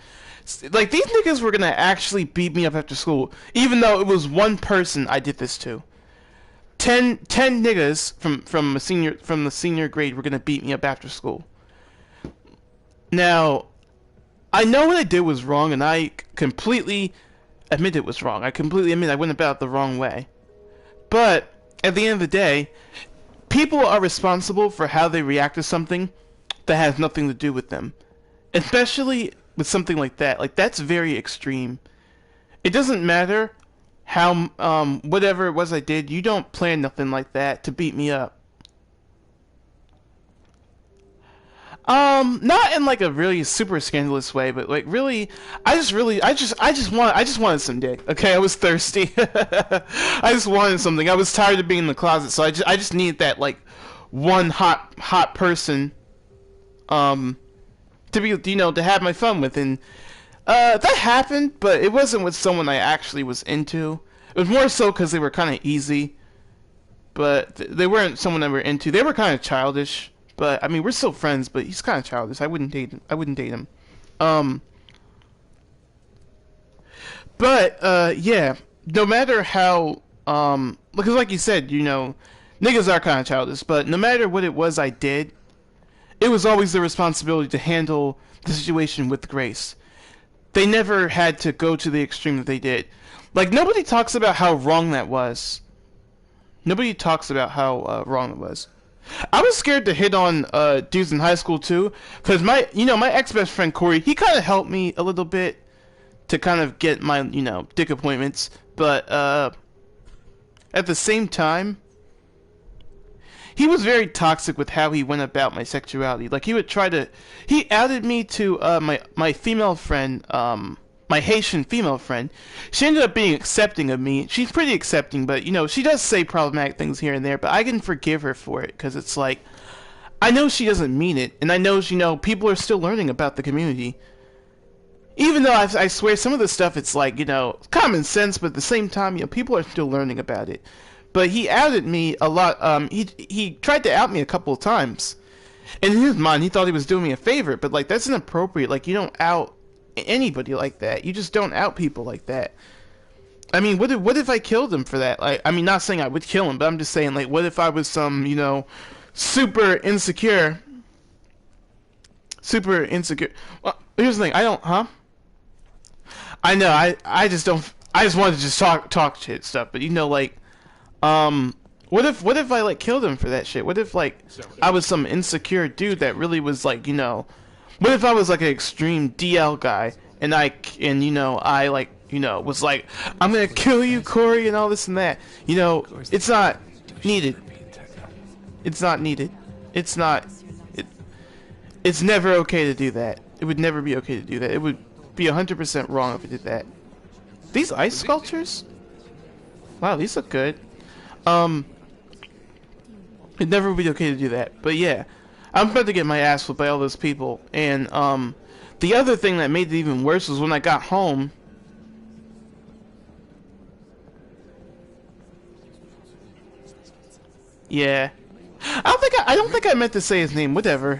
A: Like, these niggas were gonna actually beat me up after school, even though it was one person I did this to. 10 niggas from the senior grade were gonna beat me up after school. Now, I know what I did was wrong, and I completely admit it was wrong. I completely admit I went about it the wrong way. But at the end of the day, people are responsible for how they react to something that has nothing to do with them. Especially with something like that. Like, that's very extreme. It doesn't matter how, whatever it was I did, you don't plan nothing like that to beat me up. Not in like a really super scandalous way, but like really, I just wanted some dick. Okay, I was thirsty. I just wanted something. I was tired of being in the closet, so I just needed that like one hot person, to be, to have my fun with, and that happened, but it wasn't with someone I actually was into. It was more so because they were kind of easy, but they weren't someone I were into. They were kind of childish. But I mean, we're still friends. But he's kind of childish. I wouldn't date him. But yeah. No matter how because like you said, niggas are kind of childish. But no matter what it was I did, it was always the responsibility to handle the situation with grace. They never had to go to the extreme that they did. Like, nobody talks about how wrong that was. Nobody talks about how wrong it was. I was scared to hit on dudes in high school too, because my ex-best friend Corey, he kind of helped me a little bit to kind of get my, dick appointments, but at the same time, he was very toxic with how he went about my sexuality. Like, he outed me to my female friend, my Haitian female friend. She ended up being accepting of me. She's pretty accepting, but, she does say problematic things here and there, but I can forgive her for it, because it's like, I know she doesn't mean it, and I know, people are still learning about the community. Even though I swear some of the stuff, it's like, common sense, but at the same time, people are still learning about it. But he outed me a lot. He tried to out me a couple of times. And in his mind, he thought he was doing me a favor, but, like, that's inappropriate. Like, you don't out anybody like that. You just don't out people like that. I mean, what if I killed him for that? Like, I mean, not saying I would kill him, but I'm just saying, like, what if I was some, super insecure. Well, here's the thing. I know, I just wanted to just talk shit stuff, but like, what if I like killed him for that shit? What if like I was some insecure dude that really was like, what if I was like an extreme DL guy and I like, was like, I'm gonna kill you, Corey, and all this and that. It's not needed. It's not needed. It's never okay to do that. It would never be okay to do that. It would be 100% wrong if I did that. These ice sculptures? Wow, these look good. It'd never be okay to do that. But yeah, I'm about to get my ass whipped by all those people. And the other thing that made it even worse was when I got home. Yeah, I don't think I meant to say his name. Whatever,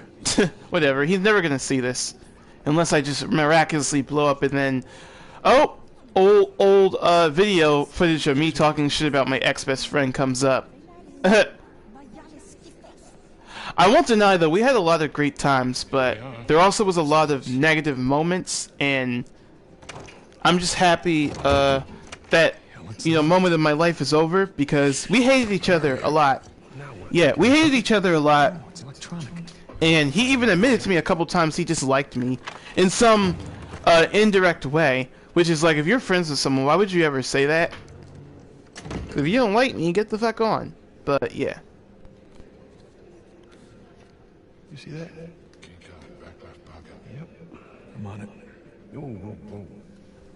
A: whatever. He's never gonna see this, unless I just miraculously blow up and then, oh, old video footage of me talking shit about my ex-best friend comes up. I won't deny though, we had a lot of great times, but there also was a lot of negative moments, and I'm just happy that moment of my life is over, because we hated each other a lot. Yeah, we hated each other a lot, and he even admitted to me a couple times he disliked me in some indirect way, which is like, if you're friends with someone, why would you ever say that? If you don't like me, get the fuck on. But yeah.
C: You see that?
H: Back left pocket.
C: Yep. I'm on it. Whoa.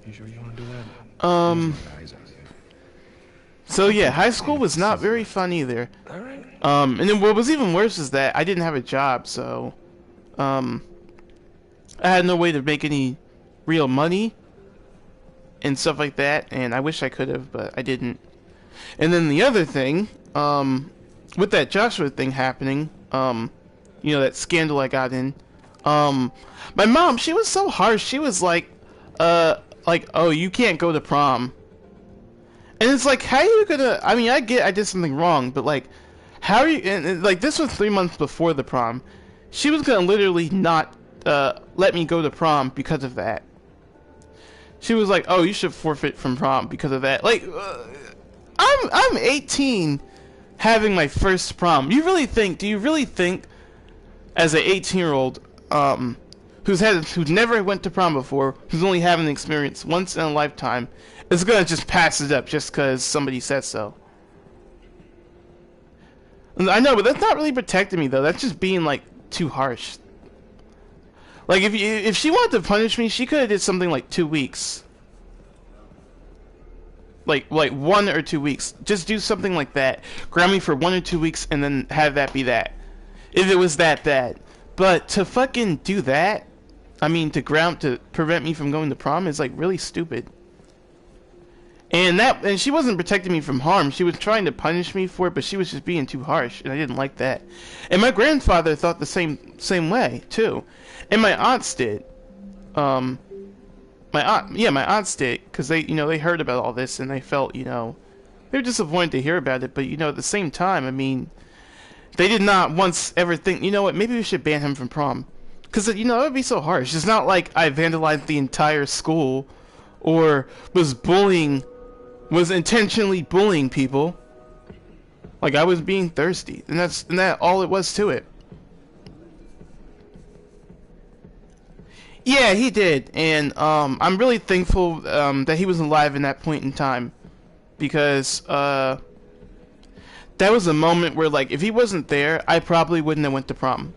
C: You sure you want to do that?
A: So yeah, high school was not very fun either.
C: Alright.
A: And then what was even worse is that I didn't have a job, so I had no way to make any real money and stuff like that, and I wish I could have, but I didn't. And then the other thing, with that Joshua thing happening, that scandal I got in, my mom, she was so harsh. She was like, oh, you can't go to prom. And it's like, how are you gonna, I mean, I get I did something wrong, but like, how are you, and like, this was 3 months before the prom. She was gonna literally not, let me go to prom because of that. She was like, "Oh, you should forfeit from prom because of that." Like, I'm 18, having my first prom. Do you really think, as an 18-year-old, who's never went to prom before, who's only having an experience once in a lifetime, is gonna just pass it up just because somebody says so? I know, but that's not really protecting me though. That's just being like too harsh. Like if she wanted to punish me, she could have did something like 2 weeks. Like 1 or 2 weeks. Just do something like that. Ground me for 1 or 2 weeks and then have that be that. If it was that bad. But to fucking do that, I mean to prevent me from going to prom is like really stupid. And she wasn't protecting me from harm. She was trying to punish me for it, but she was just being too harsh, and I didn't like that. And my grandfather thought the same way too, and my aunts did. My aunts did, because they heard about all this and they felt, they were disappointed to hear about it. But at the same time, I mean, they did not once ever think, you know what, maybe we should ban him from prom, because it would be so harsh. It's not like I vandalized the entire school, or was intentionally bullying people. Like I was being thirsty, and that all it was to it. Yeah, he did, and I'm really thankful that he was alive in that point in time, because that was a moment where, like, if he wasn't there, I probably wouldn't have went to prom.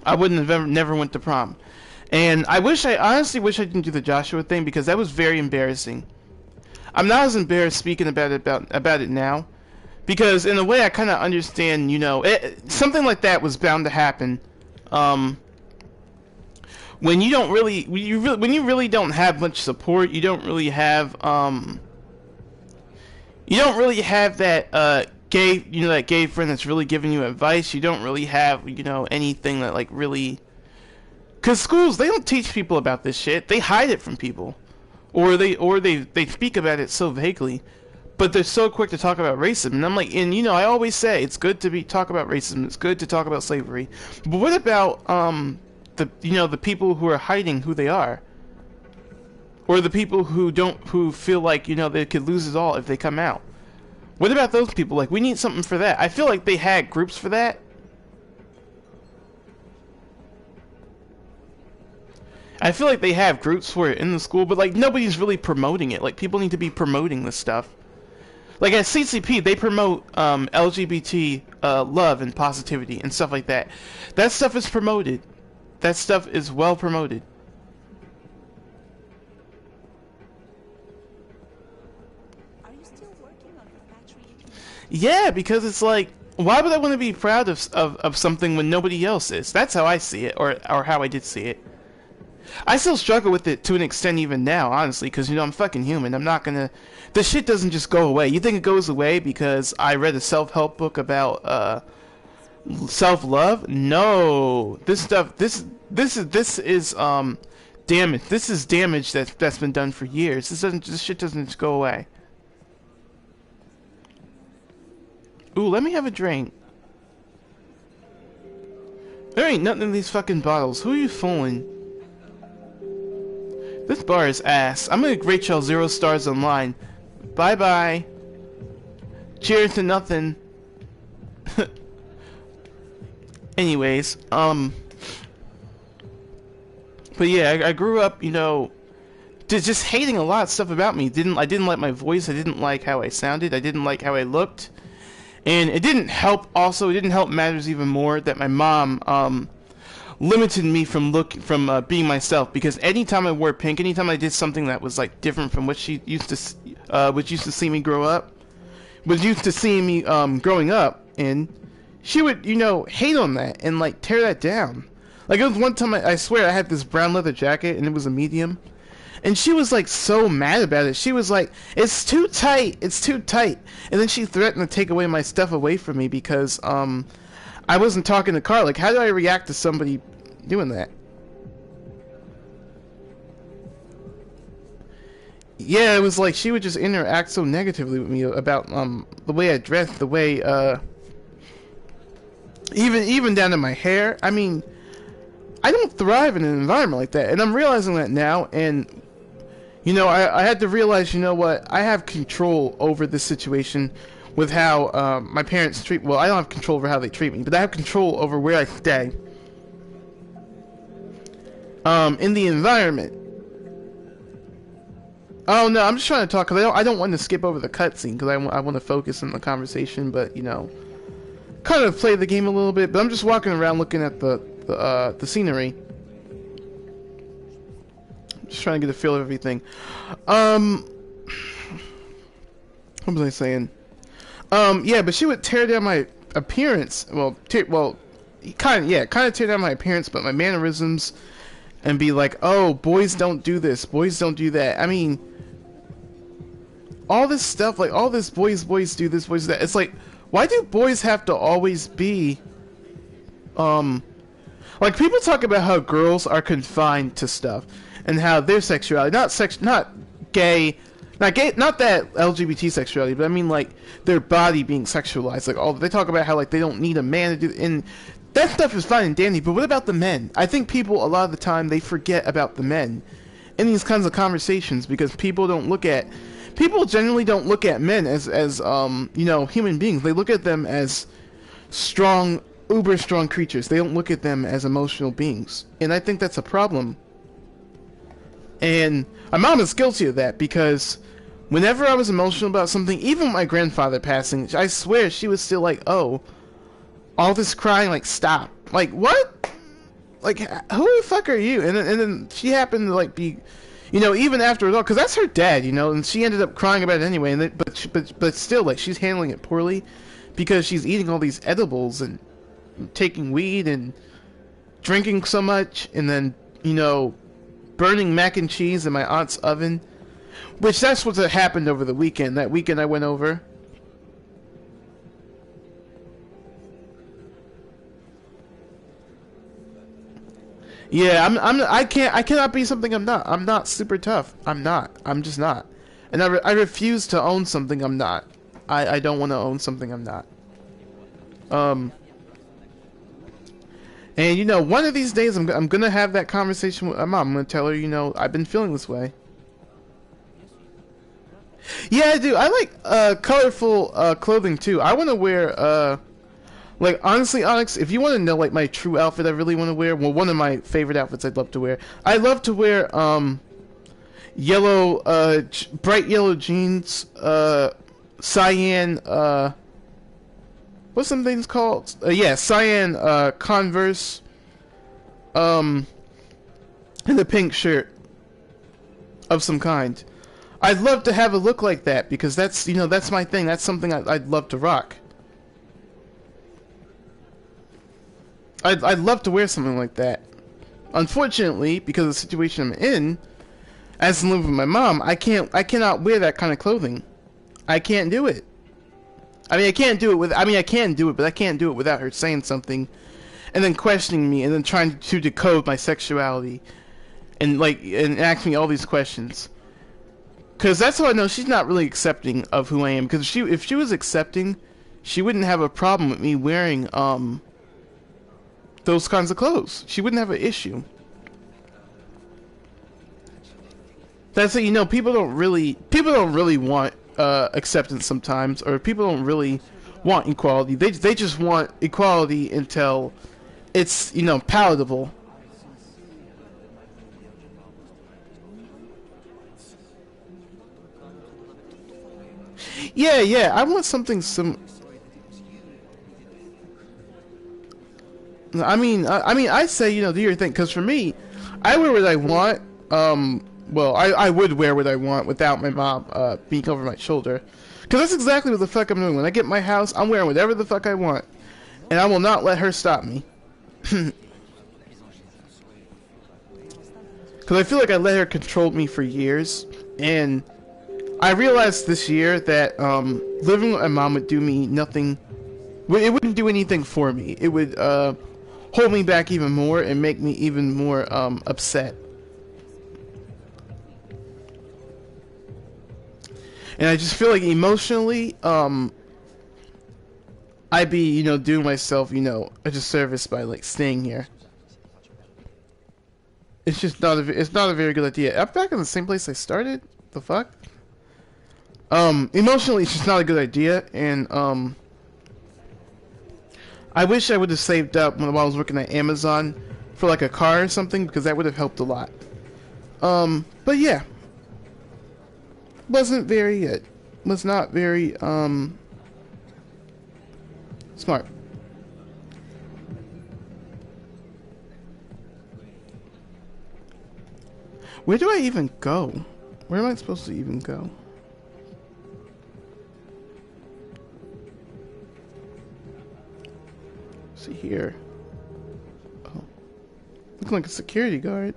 A: I wouldn't have never went to prom, and I honestly wish I didn't do the Joshua thing, because that was very embarrassing. I'm not as embarrassed speaking about it now, because in a way I kind of understand. Something like that was bound to happen. When you really don't have much support, you don't really have that gay friend that's really giving you advice. You don't really have anything that like really, because schools, they don't teach people about this shit. They hide it from people. Or they speak about it so vaguely, but they're so quick to talk about racism. And I'm like, I always say it's good to talk about racism. It's good to talk about slavery. But what about the people who are hiding who they are, or the people who feel like they could lose it all if they come out? What about those people? Like, we need something for that. I feel like they had groups for that. I feel like they have groups for it in the school, but like nobody's really promoting it. Like, people need to be promoting this stuff. Like at CCP, they promote LGBT love and positivity and stuff like that. That stuff is promoted. That stuff is well promoted.
I: Are you still working on repatriating?
A: Yeah, because it's like, why would I want to be proud of something when nobody else is? That's how I see it, or how I did see it. I still struggle with it to an extent even now, honestly, because I'm fucking human. I'm not gonna. The shit doesn't just go away. You think it goes away because I read a self-help book about self-love? No, this stuff. This is damage. This is damage that's been done for years. This shit doesn't just go away. Ooh, let me have a drink. There ain't nothing in these fucking bottles. Who are you fooling? This bar is ass. I'm gonna rate y'all 0 stars online. Bye bye. Cheers to nothing. Anyways, but yeah, I grew up, just hating a lot of stuff about me. I didn't like my voice. I didn't like how I sounded. I didn't like how I looked, and it didn't help. Also, it didn't help matters even more that my mom limited me from being myself, because anytime I wore pink, anytime I did something that was like different from what she used to see me grow up, was used to seeing me growing up, and she would hate on that and like tear that down. Like, it was one time, I swear I had this brown leather jacket and it was a medium, and she was like so mad about it. She was like, it's too tight, and then she threatened to take away my stuff away from me because I wasn't talking to Carl. Like, how do I react to somebody doing that? Yeah, it was like she would just interact so negatively with me about the way I dressed, the way even down to my hair. I mean, I don't thrive in an environment like that, and I'm realizing that now. And You know, I had to realize, you know what, I have control over this situation with how my parents treat, well, I don't have control over how they treat me, but I have control over where I stay. In the environment. Oh no, I'm just trying to talk because I don't want to skip over the cutscene because I want to focus on the conversation, but you know, kind of play the game a little bit. But I'm just walking around looking at the scenery, just trying to get a feel of everything. What was I saying? Yeah, but she would tear down my appearance. Well, kind of tear down my appearance, but my mannerisms, and be like, "Oh, boys don't do this, boys don't do that." I mean, all this stuff, like all this boys do this, boys do that. It's like, why do boys have to always be, like people talk about how girls are confined to stuff and how their sexuality, not gay, not that LGBT sexuality, but I mean like their body being sexualized. Like they talk about how like they don't need a man to do, and that stuff is fine and dandy. But what about the men? I think people a lot of the time they forget about the men in these kinds of conversations because people generally don't look at men as you know, human beings. They look at them as strong, uber strong creatures. They don't look at them as emotional beings, and I think that's a problem. And my mom is guilty of that because whenever I was emotional about something, even my grandfather passing, I swear she was still like, "Oh, all this crying, like stop, like what, like who the fuck are you?" And then she happened to like be, you know, even after it all, because that's her dad, you know, and she ended up crying about it anyway. And but still, like she's handling it poorly because she's eating all these edibles and taking weed and drinking so much, and then you know, burning mac and cheese in my aunt's oven, which that's what happened over the weekend. That weekend I went over. Yeah, I cannot be something I'm not. I'm not super tough. I'm not. I'm just not. And I refuse to own something I'm not. I don't want to own something I'm not. And you know, one of these days I'm gonna have that conversation with my mom. I'm gonna tell her, you know, I've been feeling this way. Yeah, I do. I like colorful clothing too. I want to wear like honestly, Onyx, if you want to know like my true outfit I really want to wear, well, one of my favorite outfits I'd love to wear. I love to wear yellow bright yellow jeans, cyan what's some things called? Yeah, cyan Converse, and a pink shirt of some kind. I'd love to have a look like that because that's, you know, that's my thing. That's something I'd love to rock. I'd love to wear something like that. Unfortunately, because of the situation I'm in, as I'm living with my mom, I cannot wear that kind of clothing. I can't do it. I mean, I can do it, but I can't do it without her saying something, and then questioning me, and then trying to decode my sexuality, and ask me all these questions. Because that's how I know she's not really accepting of who I am. Because if she was accepting, she wouldn't have a problem with me wearing those kinds of clothes. She wouldn't have an issue. That's it. You know, people don't really want acceptance sometimes, or people don't really want equality. They just want equality until it's, you know, palatable. Yeah, I want something I say, you know, do your thing, because for me, I wear what I want. Well, I would wear what I want without my mom being over my shoulder, because that's exactly what the fuck I'm doing. When I get my house, I'm wearing whatever the fuck I want, and I will not let her stop me. Because I feel like I let her control me for years, and I realized this year that living with my mom would do me nothing. It wouldn't do anything for me. It would hold me back even more and make me even more upset. And I just feel like emotionally, I'd be, you know, doing myself, you know, a disservice by like staying here. It's just not it's not a very good idea. I'm back in the same place I started. The fuck? Emotionally, it's just not a good idea, and I wish I would have saved up while I was working at Amazon for like a car or something, because that would have helped a lot. But yeah, wasn't very good. Was not very smart. Where do I even go? Where am I supposed to even go? See here. Oh. Looking like a security guard.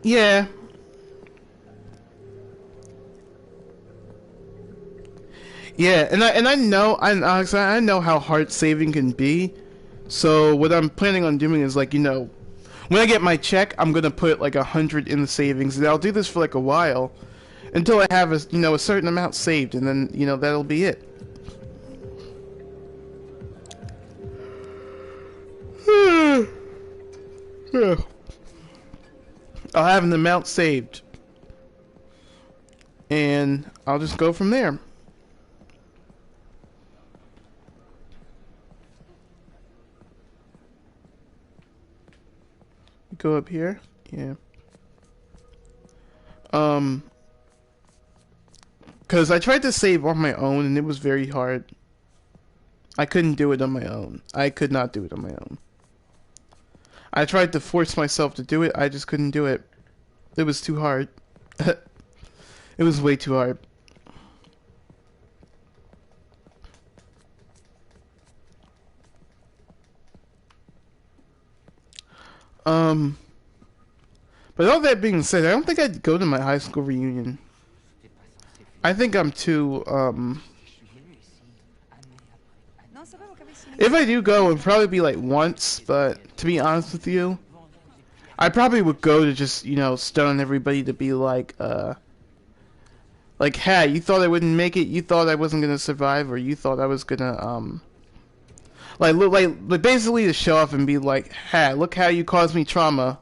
A: Yeah. Yeah, and I know I know how hard saving can be. So what I'm planning on doing is, like, you know, when I get my check, I'm gonna put like 100 in the savings, and I'll do this for like a while until I have a, you know, a certain amount saved, and then, you know, that'll be it. I'll have an amount saved, and I'll just go from there. Go up here, yeah. Because I tried to save on my own, and it was very hard. I couldn't do it on my own. I could not do it on my own. I tried to force myself to do it, I just couldn't do it. It was too hard. It was way too hard. But all that being said, I don't think I'd go to my high school reunion. I think I'm too, if I do go, it'd probably be like once, but to be honest with you, I probably would go to just, you know, stun everybody to be like, hey, you thought I wouldn't make it? You thought I wasn't gonna survive? Or you thought I was gonna, like basically to show off and be like, hey, look how you caused me trauma.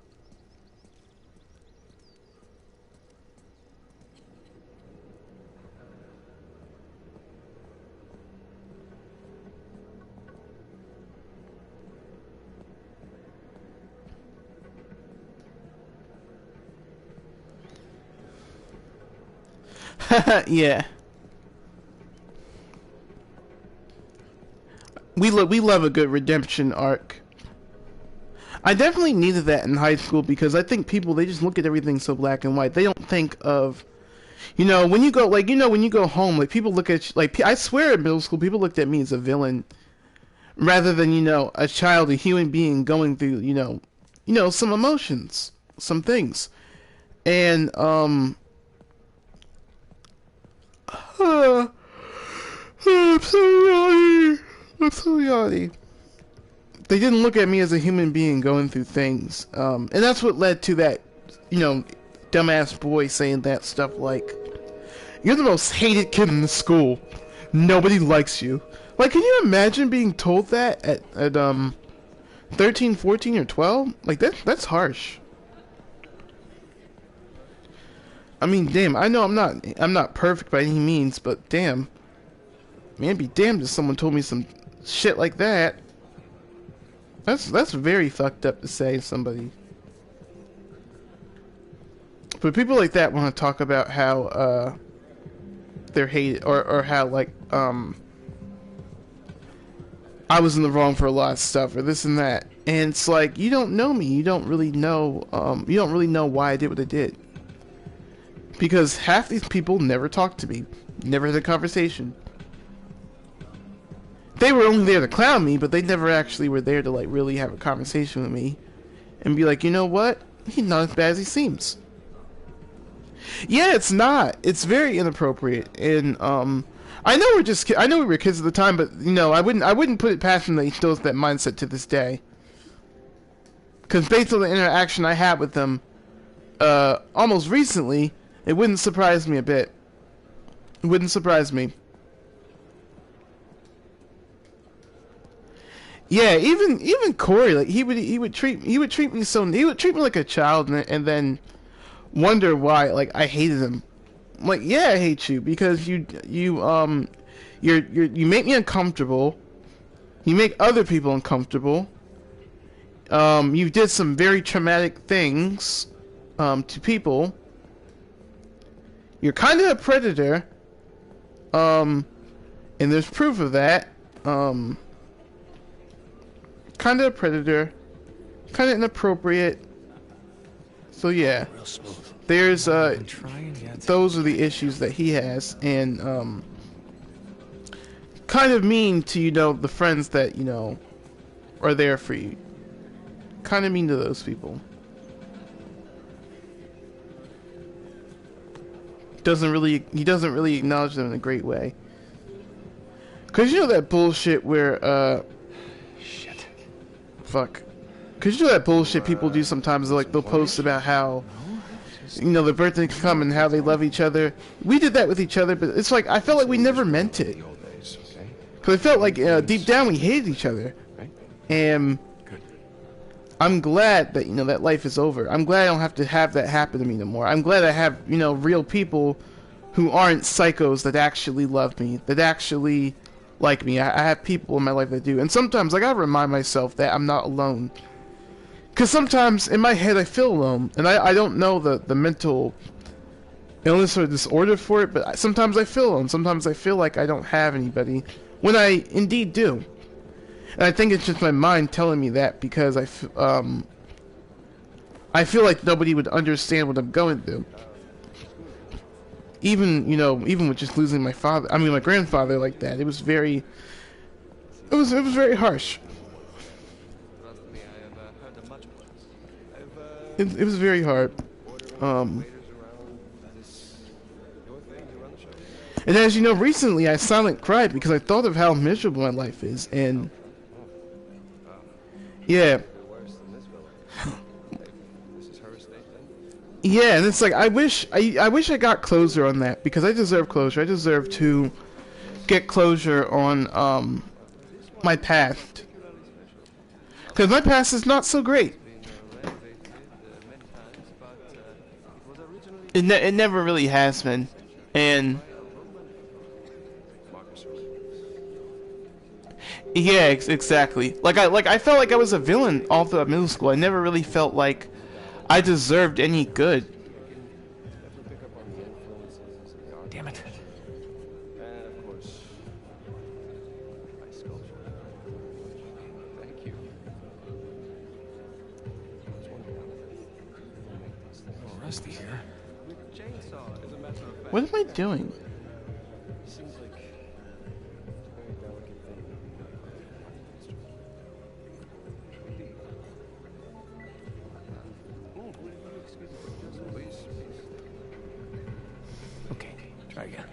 A: Yeah. We love a good redemption arc. I definitely needed that in high school, because I think people, they just look at everything so black and white. They don't think of, you know, when you go, like, you know, when you go home, like, people look at you, like, I swear in middle school, people looked at me as a villain rather than, you know, a child, a human being going through, you know, some emotions, some things. And, I'm so sorry. I'm so sorry. They didn't look at me as a human being going through things. And that's what led to that, you know, dumbass boy saying that stuff like, you're the most hated kid in the school. Nobody likes you. Like, can you imagine being told that at 13, 14, or 12? Like, that's harsh. I mean, damn, I know I'm not perfect by any means, but damn. Man, be damned if someone told me some shit like that. That's very fucked up to say to somebody. But people like that want to talk about how they're hated, or how, like, I was in the wrong for a lot of stuff, or this and that. And it's like, you don't know me. You don't really know why I did what I did. Because half these people never talked to me. Never had a conversation. They were only there to clown me, but they never actually were there to, like, really have a conversation with me. And be like, you know what? He's not as bad as he seems. Yeah, it's not. It's very inappropriate. And, I know we were kids at the time, but, you know, I wouldn't put it past them that he still has that mindset to this day. Because based on the interaction I had with them, almost recently, it wouldn't surprise me a bit. Wouldn't surprise me. Yeah, even Corey, like he would treat me like a child, and then wonder why like I hated him. I'm like, yeah, I hate you because you make me uncomfortable. You make other people uncomfortable. You did some very traumatic things to people. You're kind of a predator. And there's proof of that. Kind of a predator. Kind of inappropriate. So yeah. There's those are the issues that he has, and kind of mean to, you know, the friends that, you know, are there for you. Kind of mean to those people. He doesn't really acknowledge them in a great way. Cause you know that bullshit where shit. Fuck. Cause you know that bullshit people do sometimes, like they'll post about how, you know, their birthday can come and how they love each other. We did that with each other, but it's like I felt like we never meant it. Cause I felt like deep down we hated each other. And I'm glad that, you know, that life is over. I'm glad I don't have to have that happen to me anymore. I'm glad I have, you know, real people who aren't psychos that actually love me, that actually like me. I have people in my life that do. And sometimes I gotta remind myself that I'm not alone. Because sometimes in my head I feel alone. And I don't know the mental illness or disorder for it, but sometimes I feel alone. Sometimes I feel like I don't have anybody, when I indeed do. And I think it's just my mind telling me that, because I feel like nobody would understand what I'm going through. Even, you know, even with just losing my grandfather like that, it was very harsh. It was very hard. And as you know, recently I silent cried because I thought of how miserable my life is, and yeah. Yeah, and it's like I wish I got closure on that, because I deserve closure. I deserve to get closure on my past, because my past is not so great. It never really has been, and yeah, exactly. Like I felt like I was a villain all throughout middle school. I never really felt like I deserved any good.
E: Damn it.
C: Thank you.
E: Oh, Rusty here.
A: What am I doing?
E: Okay, try again.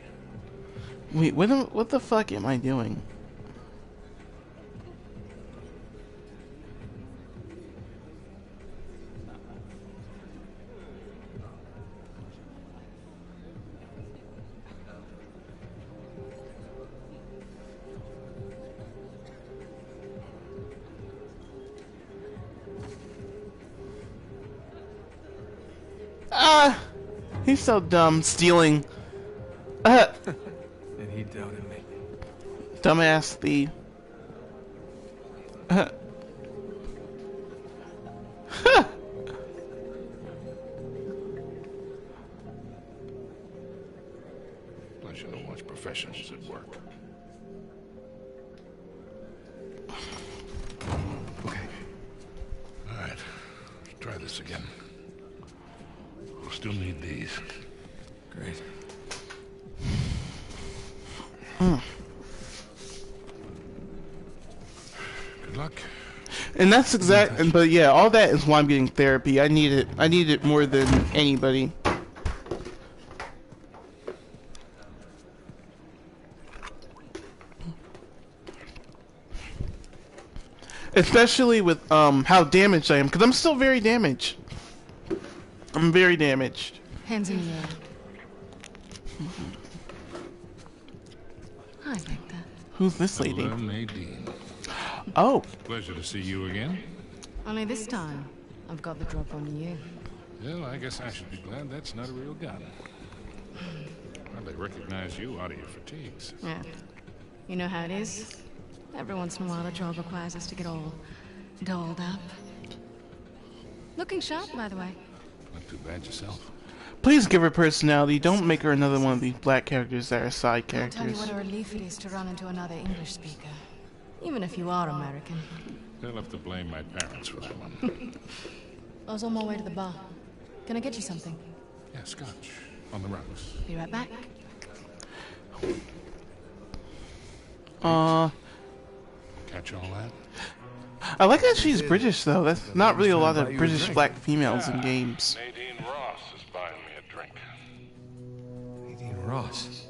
A: Wait, what the fuck am I doing? Ah! He's so dumb, stealing.
E: And he doubted me.
A: Dumbass thief.
H: Pleasure to watch professionals at work.
C: Okay.
H: All right, let's try this again. We'll still need these.
E: Great.
H: Good luck.
A: And that's but yeah, all that is why I'm getting therapy. I need it more than anybody. Especially with how damaged I am, because I'm still very damaged. I'm very damaged.
I: Hands in the air.
J: Hi, Victor.
A: Who's this lady?
H: Hello, Nadine.
A: Oh.
H: Pleasure to see you again.
J: Only this time, I've got the drop on you.
H: Well, I guess I should be glad that's not a real gun. Hardly recognize you out of your fatigues.
J: Yeah. You know how it is? Every once in a while, the job requires us to get all dolled up. Looking sharp, by the way.
H: Not too bad yourself.
A: Please give her personality. Don't make her another one of these black characters that are side
J: I'll tell you
A: characters.
J: what a relief it is to run into another English speaker. Even if you are American.
H: They'll have to blame my parents for that one.
J: I was on my way to the bar. Can I get you something?
H: Yeah, scotch. On the rocks.
J: Be right back.
H: Catch all that?
A: I like that she's British though. That's not really a lot of British black females in games.
H: Nadine Ross is buying me a drink.
C: Nadine Ross.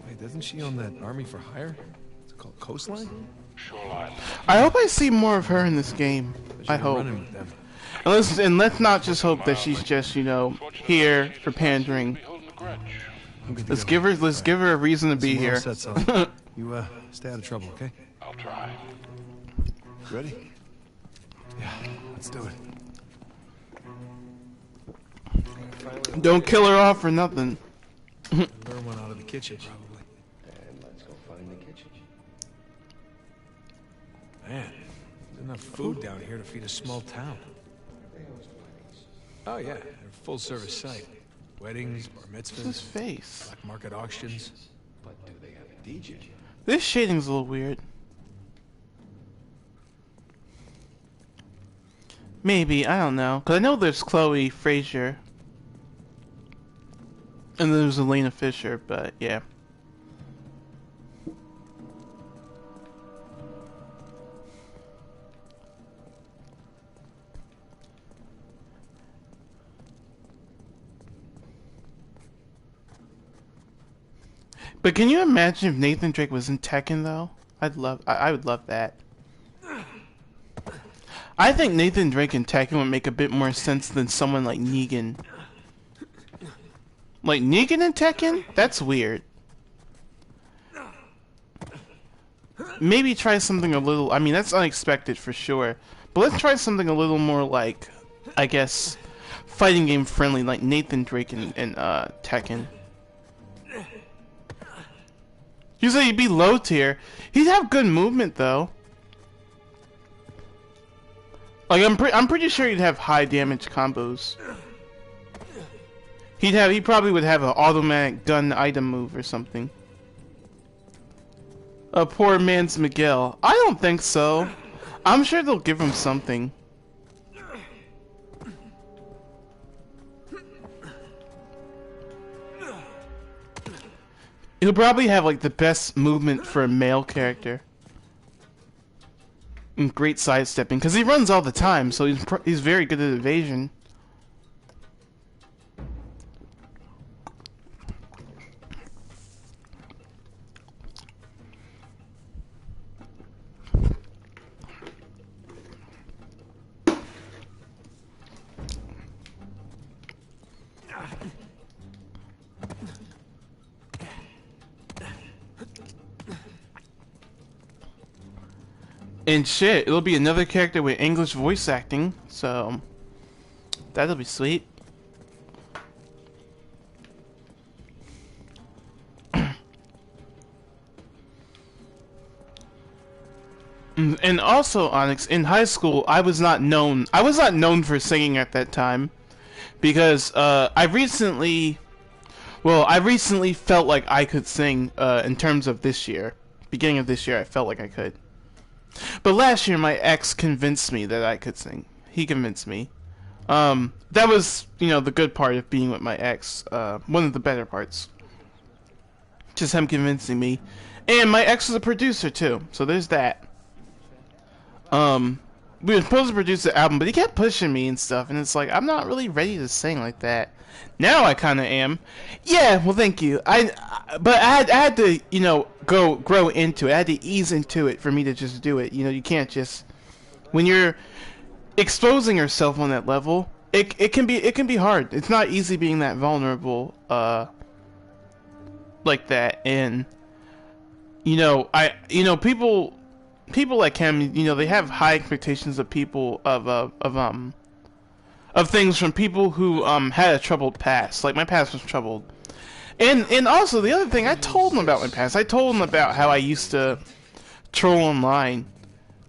C: Wait, doesn't she own that Army for Hire? It's called Coastline?
H: Shoreline.
A: I hope I see more of her in this game. I hope.
C: Running with them.
A: And let's not just hope that she's just, you know, here for pandering.
C: I'm good to
A: Let's
C: go.
A: give her a reason to be
C: We're all
A: here.
C: set, son. You stay out of trouble, okay?
H: I'll try.
C: Ready? Yeah, let's do it.
A: Don't kill her off for nothing.
C: Learn one out of the kitchen, probably.
B: And let's go find the kitchen.
C: Man, there's enough food down here to feed a small town. Oh yeah, they're a full-service site. Weddings, bar
A: What's his
C: mitzvahs,
A: face?
C: black market auctions.
B: But do they have a DJ?
A: This shading's a little weird. Maybe, I don't know. Cause I know there's Chloe Frazier. And then there's Elena Fisher, but yeah. But can you imagine if Nathan Drake was in Tekken though? I would love that. I think Nathan Drake in Tekken would make a bit more sense than someone like Negan. Like Negan in Tekken? That's weird. Maybe try something a little, I mean that's unexpected for sure. But let's try something a little more like, I guess, fighting game friendly like Nathan Drake in Tekken. Usually he'd be low tier. He'd have good movement though. Like I'm pretty sure he'd have high damage combos. He probably would have an automatic gun item move or something. A poor man's Miguel. I don't think so. I'm sure they'll give him something. He'll probably have like the best movement for a male character. And great sidestepping, because he runs all the time, so he's very good at evasion. And shit, it'll be another character with English voice acting, so that'll be sweet. And also, Onyx, in high school, I was not known for singing at that time, because I recently felt like I could sing in terms of this year. Beginning of this year, I felt like I could. But last year, my ex convinced me that I could sing. He convinced me. That was, you know, the good part of being with my ex. One of the better parts. Just him convincing me. And my ex was a producer, too. So there's that. We were supposed to produce the album, but he kept pushing me and stuff. And it's like, I'm not really ready to sing like that. Now I kind of am. Yeah, well, thank you. But I had to, you know, grow into it. I had to ease into it for me to just do it. You know, you can't just, when you're exposing yourself on that level, it can be hard. It's not easy being that vulnerable, like that. And you know, people like him, you know, they have high expectations of people of things from people who had a troubled past. Like my past was troubled. And also the other thing, I told him about my past. I told him about how I used to troll online.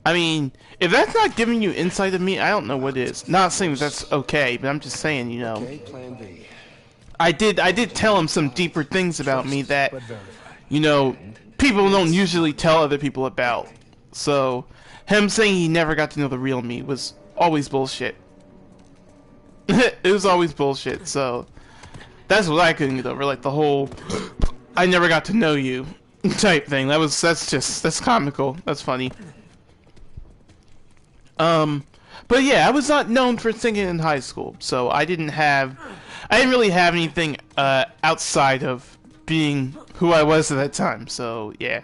A: I mean, if that's not giving you insight of me, I don't know what is. Not saying that that's okay, but I'm just saying, you know.
C: Okay, plan B.
A: I did tell him some deeper things about me that, you know, people don't usually tell other people about. So, him saying he never got to know the real me was always bullshit. It was always bullshit, so that's what I couldn't get over, like the whole I never got to know you type thing. That's comical. That's funny. But yeah, I was not known for singing in high school, so I didn't really have anything outside of being who I was at that time. So yeah.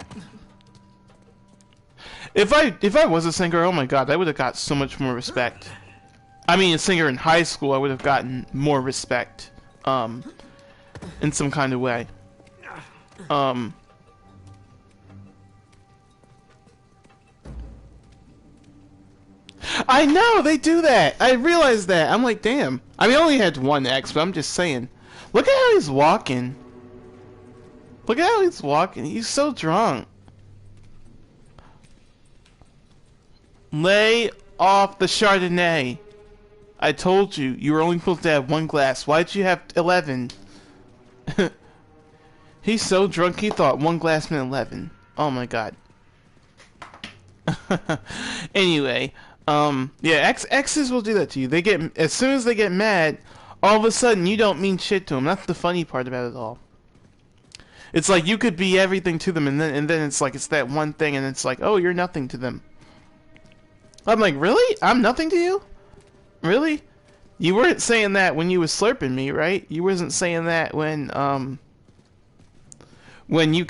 A: If I was a singer, oh my god, I would have got so much more respect. I mean, a singer in high school, I would have gotten more respect, in some kind of way. I know, they do that! I realized that! I'm like, damn. I mean, I only had one ex, but I'm just saying. Look at how he's walking. Look at how he's walking. He's so drunk. Lay off the Chardonnay. I told you, you were only supposed to have one glass. Why'd you have 11? He's so drunk he thought one glass meant 11. Oh my god. Anyway, yeah, exes will do that to you. They get, as soon as they get mad, all of a sudden you don't mean shit to them. That's the funny part about it all. It's like you could be everything to them, and then it's like it's that one thing, and it's like, oh, you're nothing to them. I'm like, really? I'm nothing to you? Really? You weren't saying that when you was slurping me, right? You wasn't saying that when you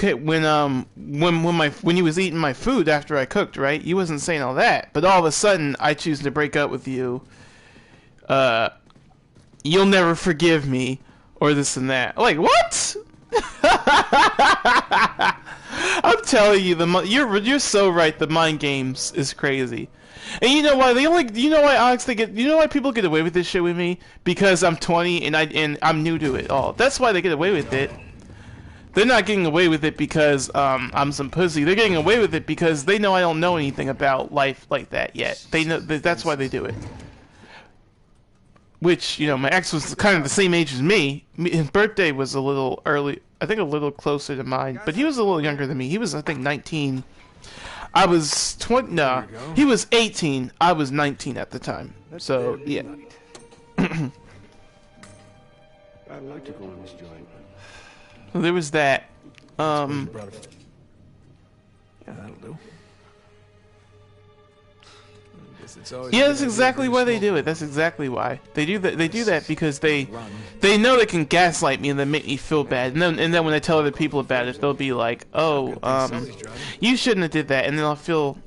A: was eating my food after I cooked, right? You wasn't saying all that. But all of a sudden, I choose to break up with you. You'll never forgive me, or this and that. Like, what? I'm telling you, you're so right. The mind games is crazy. And you know why Alex, you know why people get away with this shit with me? Because I'm 20 and I'm new to it all. That's why they get away with it. They're not getting away with it because I'm some pussy. They're getting away with it because they know I don't know anything about life like that yet. They know that's why they do it. Which, you know, my ex was kind of the same age as me. His birthday was a little early, I think a little closer to mine, but he was a little younger than me. He was, I think, 19. I was 20. No, he was 18. I was 19 at the time. So yeah.
C: I'd like to go in this joint.
A: Well, there was that.
F: Yeah, that'll do.
A: Yeah, that's exactly why they do it. That's exactly why they do that. They do that because they know they can gaslight me and then make me feel bad. And then when I tell other people about it, they'll be like, "Oh, you shouldn't have did that," and then I'll feel.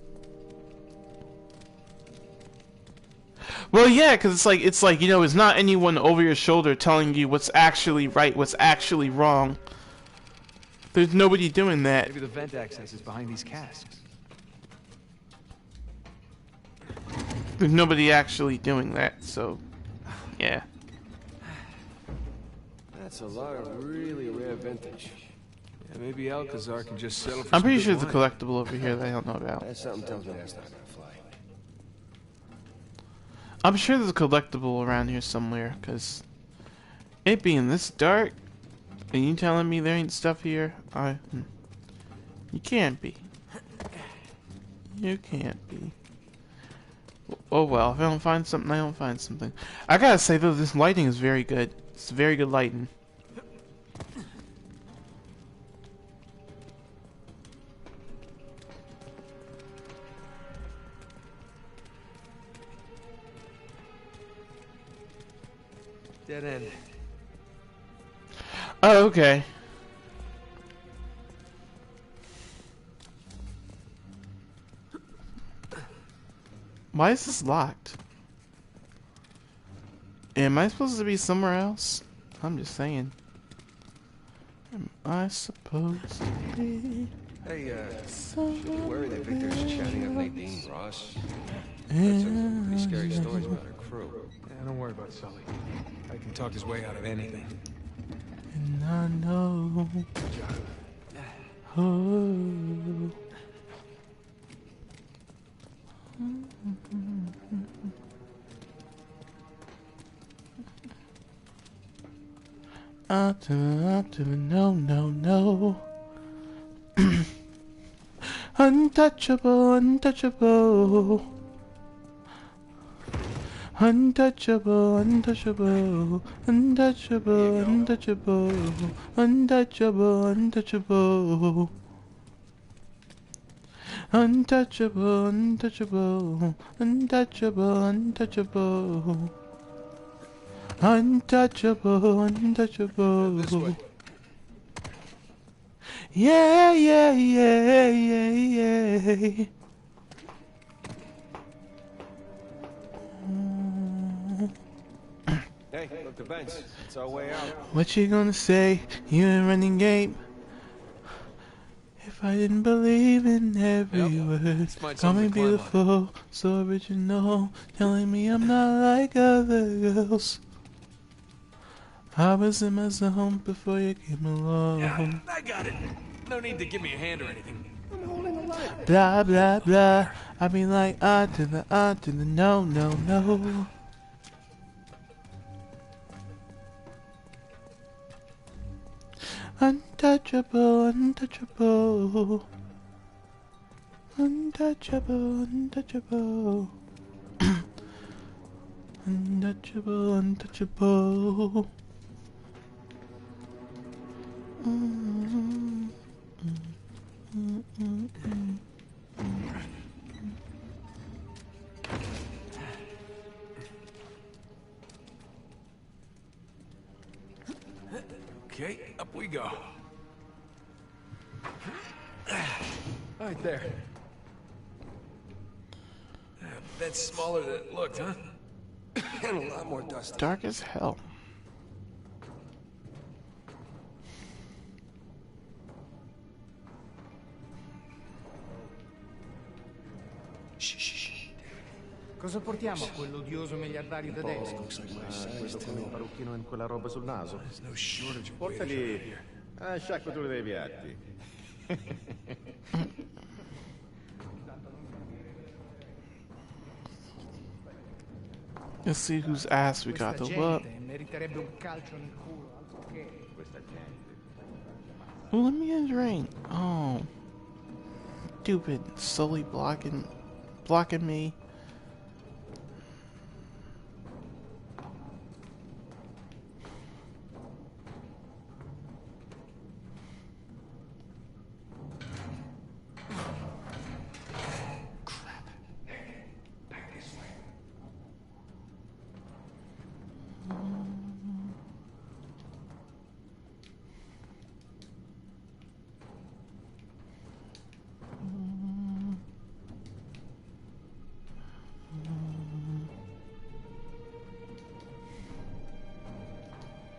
A: Well, yeah, because it's like you know, it's not anyone over your shoulder telling you what's actually right, what's actually wrong. There's nobody doing that.
E: Maybe the vent access is behind these casks.
A: There's nobody actually doing that, so yeah.
C: That's a lot of really rare vintage.
E: Yeah, maybe Alcazar can just settle for
A: I'm
E: some
A: pretty
E: good
A: sure there's a
E: wine.
A: collectible over here that I don't know about.
C: That's something tells me that's not gonna fly.
A: I'm sure there's a collectible around here somewhere, because it being this dark, and you telling me there ain't stuff here, you can't be. You can't be. Oh well, if I don't find something, I don't find something. I gotta say though, this lighting is very good. It's very good lighting.
E: Dead end.
A: Oh, okay. Why is this locked? Am I supposed to be somewhere else? I'm just saying. Am I supposed to be?
C: Hey, should be worried that Victor's chatting up Nadine Ross. Heard some pretty scary stories about her crew.
E: Yeah, don't worry about Sully. I can talk his way out of anything.
A: And I know. Oh. No. Untouchable, untouchable. Untouchable, untouchable, untouchable, untouchable, untouchable, untouchable. Untouchable, untouchable, untouchable, untouchable. Untouchable, untouchable.
E: This way.
A: Yeah.
C: Hey, look, the vents. It's our way out.
A: What you gonna say? You ain't running game. If I didn't believe in every word, call me beautiful, so original, telling me I'm not like other girls. I was in my zone before you came along.
E: Yeah, I got it. No need to give me a hand or anything.
A: Blah blah blah. I be like to the no. Untouchable, untouchable. Untouchable, untouchable. Untouchable, untouchable.
E: Okay, up we go. Right there. That's smaller than it looked, huh?
C: And a lot more dust.
A: Dark as hell.
K: Cosa portiamo a quell'odioso miliardario tedesco? Quello con il parrucchino e quella roba sul naso? Portagli sciacquatura dei piatti.
A: Let's see whose ass we got to whoop.
K: Meriterebbe un calcio nel culo, altro che questa gente.
A: Oh, let me get a drink. Oh, stupid, Sully blocking me.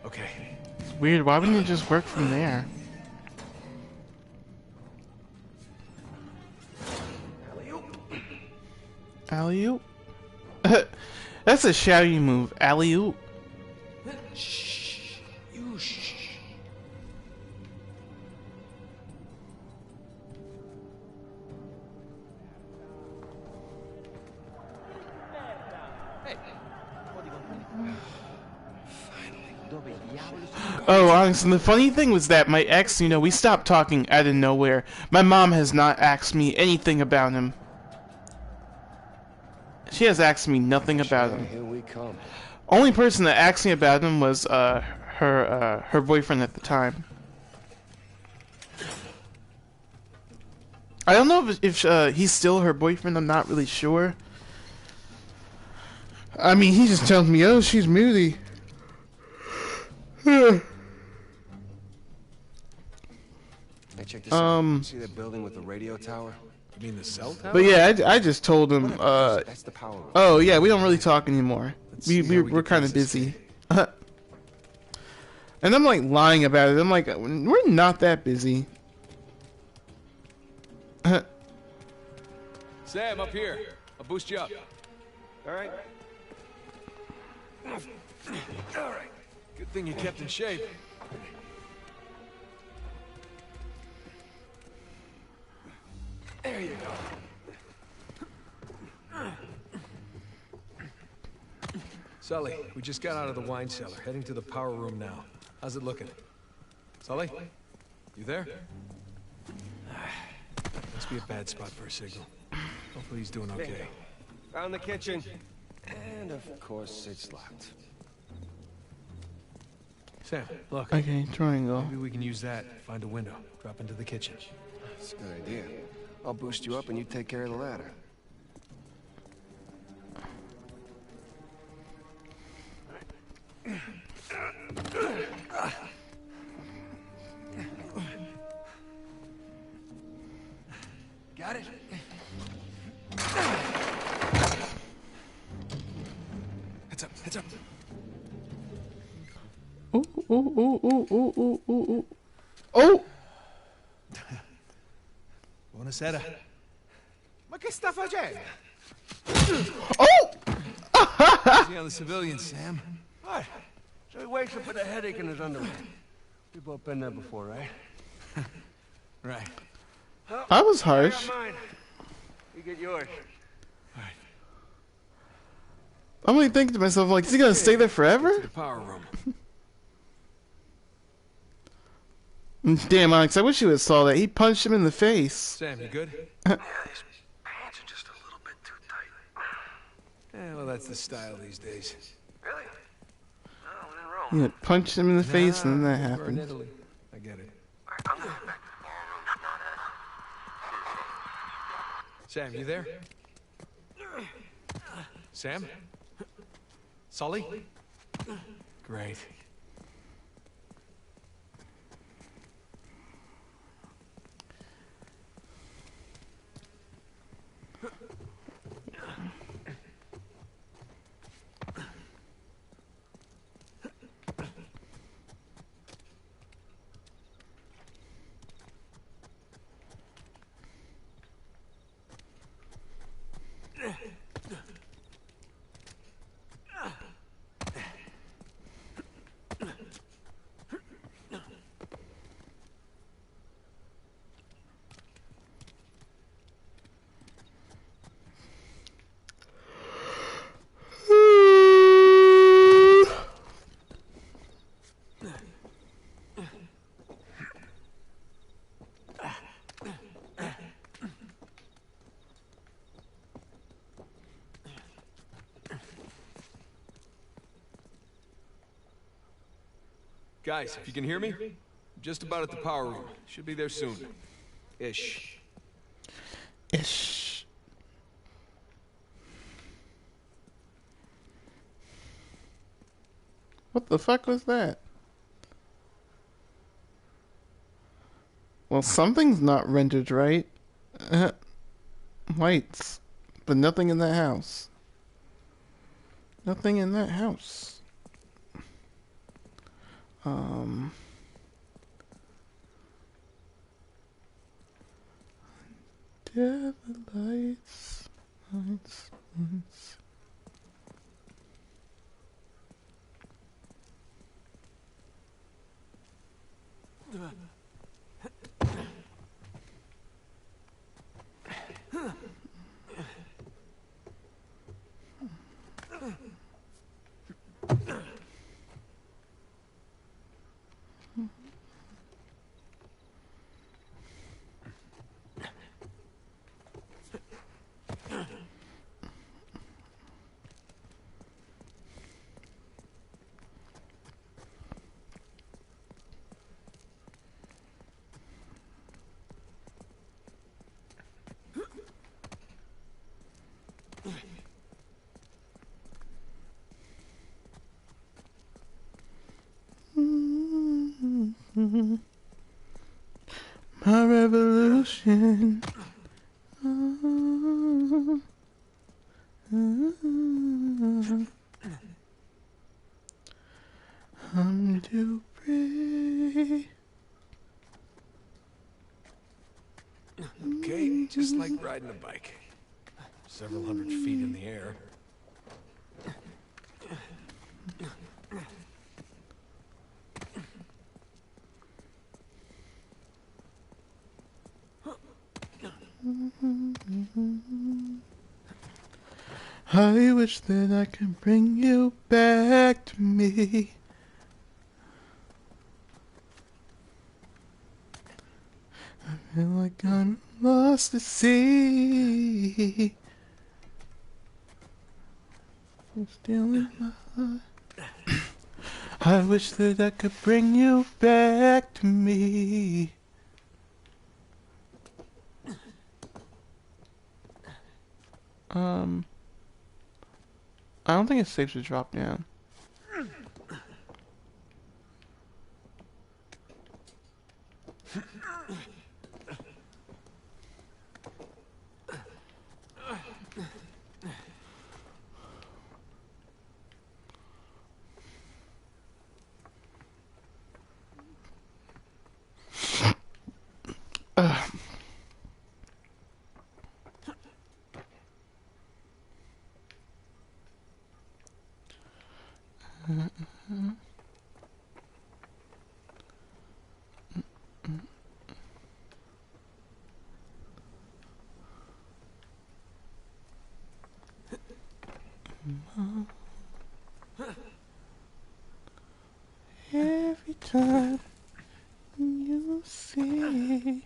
E: Okay.
A: It's weird. Why wouldn't it just work from there? Alley-oop. That's a shouty move. Alley-oop.
E: Shh. You shh.
A: Oh, honestly, the funny thing was that my ex, you know, we stopped talking out of nowhere. My mom has not asked me anything about him. She has asked me nothing about him.
C: Here we come.
A: Only person that asked me about him was her boyfriend at the time. I don't know if he's still her boyfriend. I'm not really sure. I mean, he just tells me, "Oh, she's moody."
C: Hey, check this out. See that building with the radio tower?
E: You mean the cell tower?
A: But yeah, I just told him.
C: That's the power room.
A: Oh yeah, we don't really talk anymore.
E: we
A: We're kind of busy. And I'm like lying about it. I'm like, we're not that busy.
E: Sam, up here. I'll boost you up.
D: All right.
E: All right. Good thing you kept in shape. There you go. Sully, we just got out of the wine cellar, heading to the power room now. How's it looking? Sully? You there? Must be a bad spot for a signal. Hopefully he's doing okay.
D: Found the kitchen. And of course, it's locked.
E: Sam, look.
A: Okay, triangle.
E: Maybe we can use that, find a window, drop into the kitchen.
C: That's a good idea. I'll boost you up and you take care of the ladder.
E: Got it? Heads up, heads up.
A: Ooh, ooh, ooh, ooh, ooh, ooh, ooh, ooh. Oh!
E: Buonasera.
K: Ma che sta facendo?
A: Oh!
E: Easy on the civilians, Sam.
D: What? So he wakes up with a headache in his underwear. We've both been there before, right?
E: Right.
A: That was
D: I
A: harsh.
D: got mine. You get yours.
A: I'm only thinking to myself, like, is he gonna stay there forever?
E: The power room.
A: Damn, Alex, I wish you would have saw that. He punched him in the face.
E: Sam, you good?
C: Yeah, these pants are just a little bit too tight.
E: Yeah, well, that's the style these days.
C: Really? No, when in Rome.
A: You punched him in the face, and then that
E: We're in
A: happened.
E: Italy. I get it.
C: Alright, I'm going back to the ballroom.
E: Sam, you there? Sam? Sully? Great. Guys, if you can hear me, I'm just about at the power room. Should be there soon. Ish.
A: Ish. What the fuck was that? Well, something's not rendered right. Lights. But nothing in that house. Nothing in that house. Yeah, the lights. Lights. Lights. My revolution. I'm too pretty.
E: Okay, just like riding a bike.
F: several hundred feet in the air.
A: I wish that I could bring you back to me. I feel like I'm lost at sea. You're stealing my heart. I wish that I could bring you back to me. I don't think it's safe to drop down. Every time you see,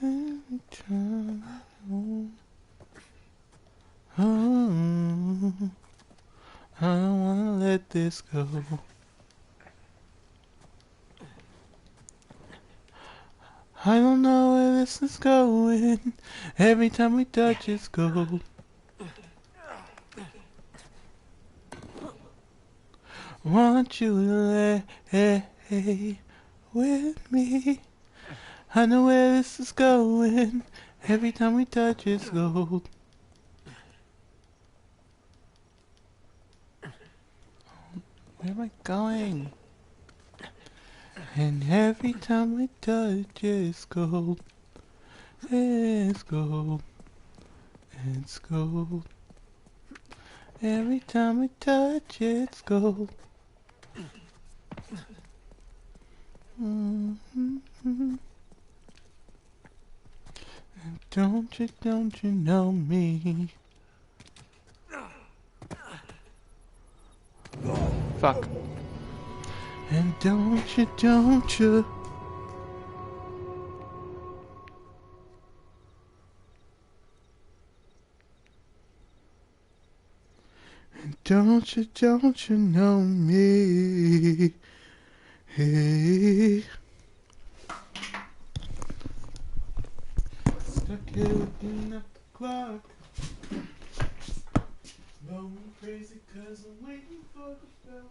A: every time oh, I don't wanna let this go. I don't know where this is going. Every time we touch, it's gold. Want you to lay with me. I know where this is going. Every time we touch, it's gold. Where am I going? And every time we touch, it's gold. It's gold. It's gold. Every time we touch, it's gold. Mm-hmm. And don't you know me? Fuck. And don't you? And don't you know me? Hey. Stuck here looking at the clock. Going crazy 'cause I'm waiting for the bell to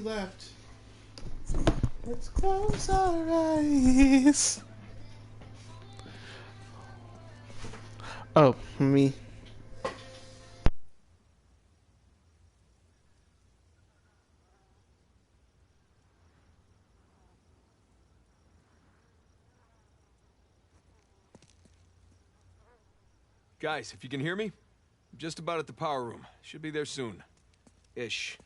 A: he left. Let's close our eyes. Oh, me.
E: Guys, if you can hear me, I'm just about at the power room. Should be there soon. Ish.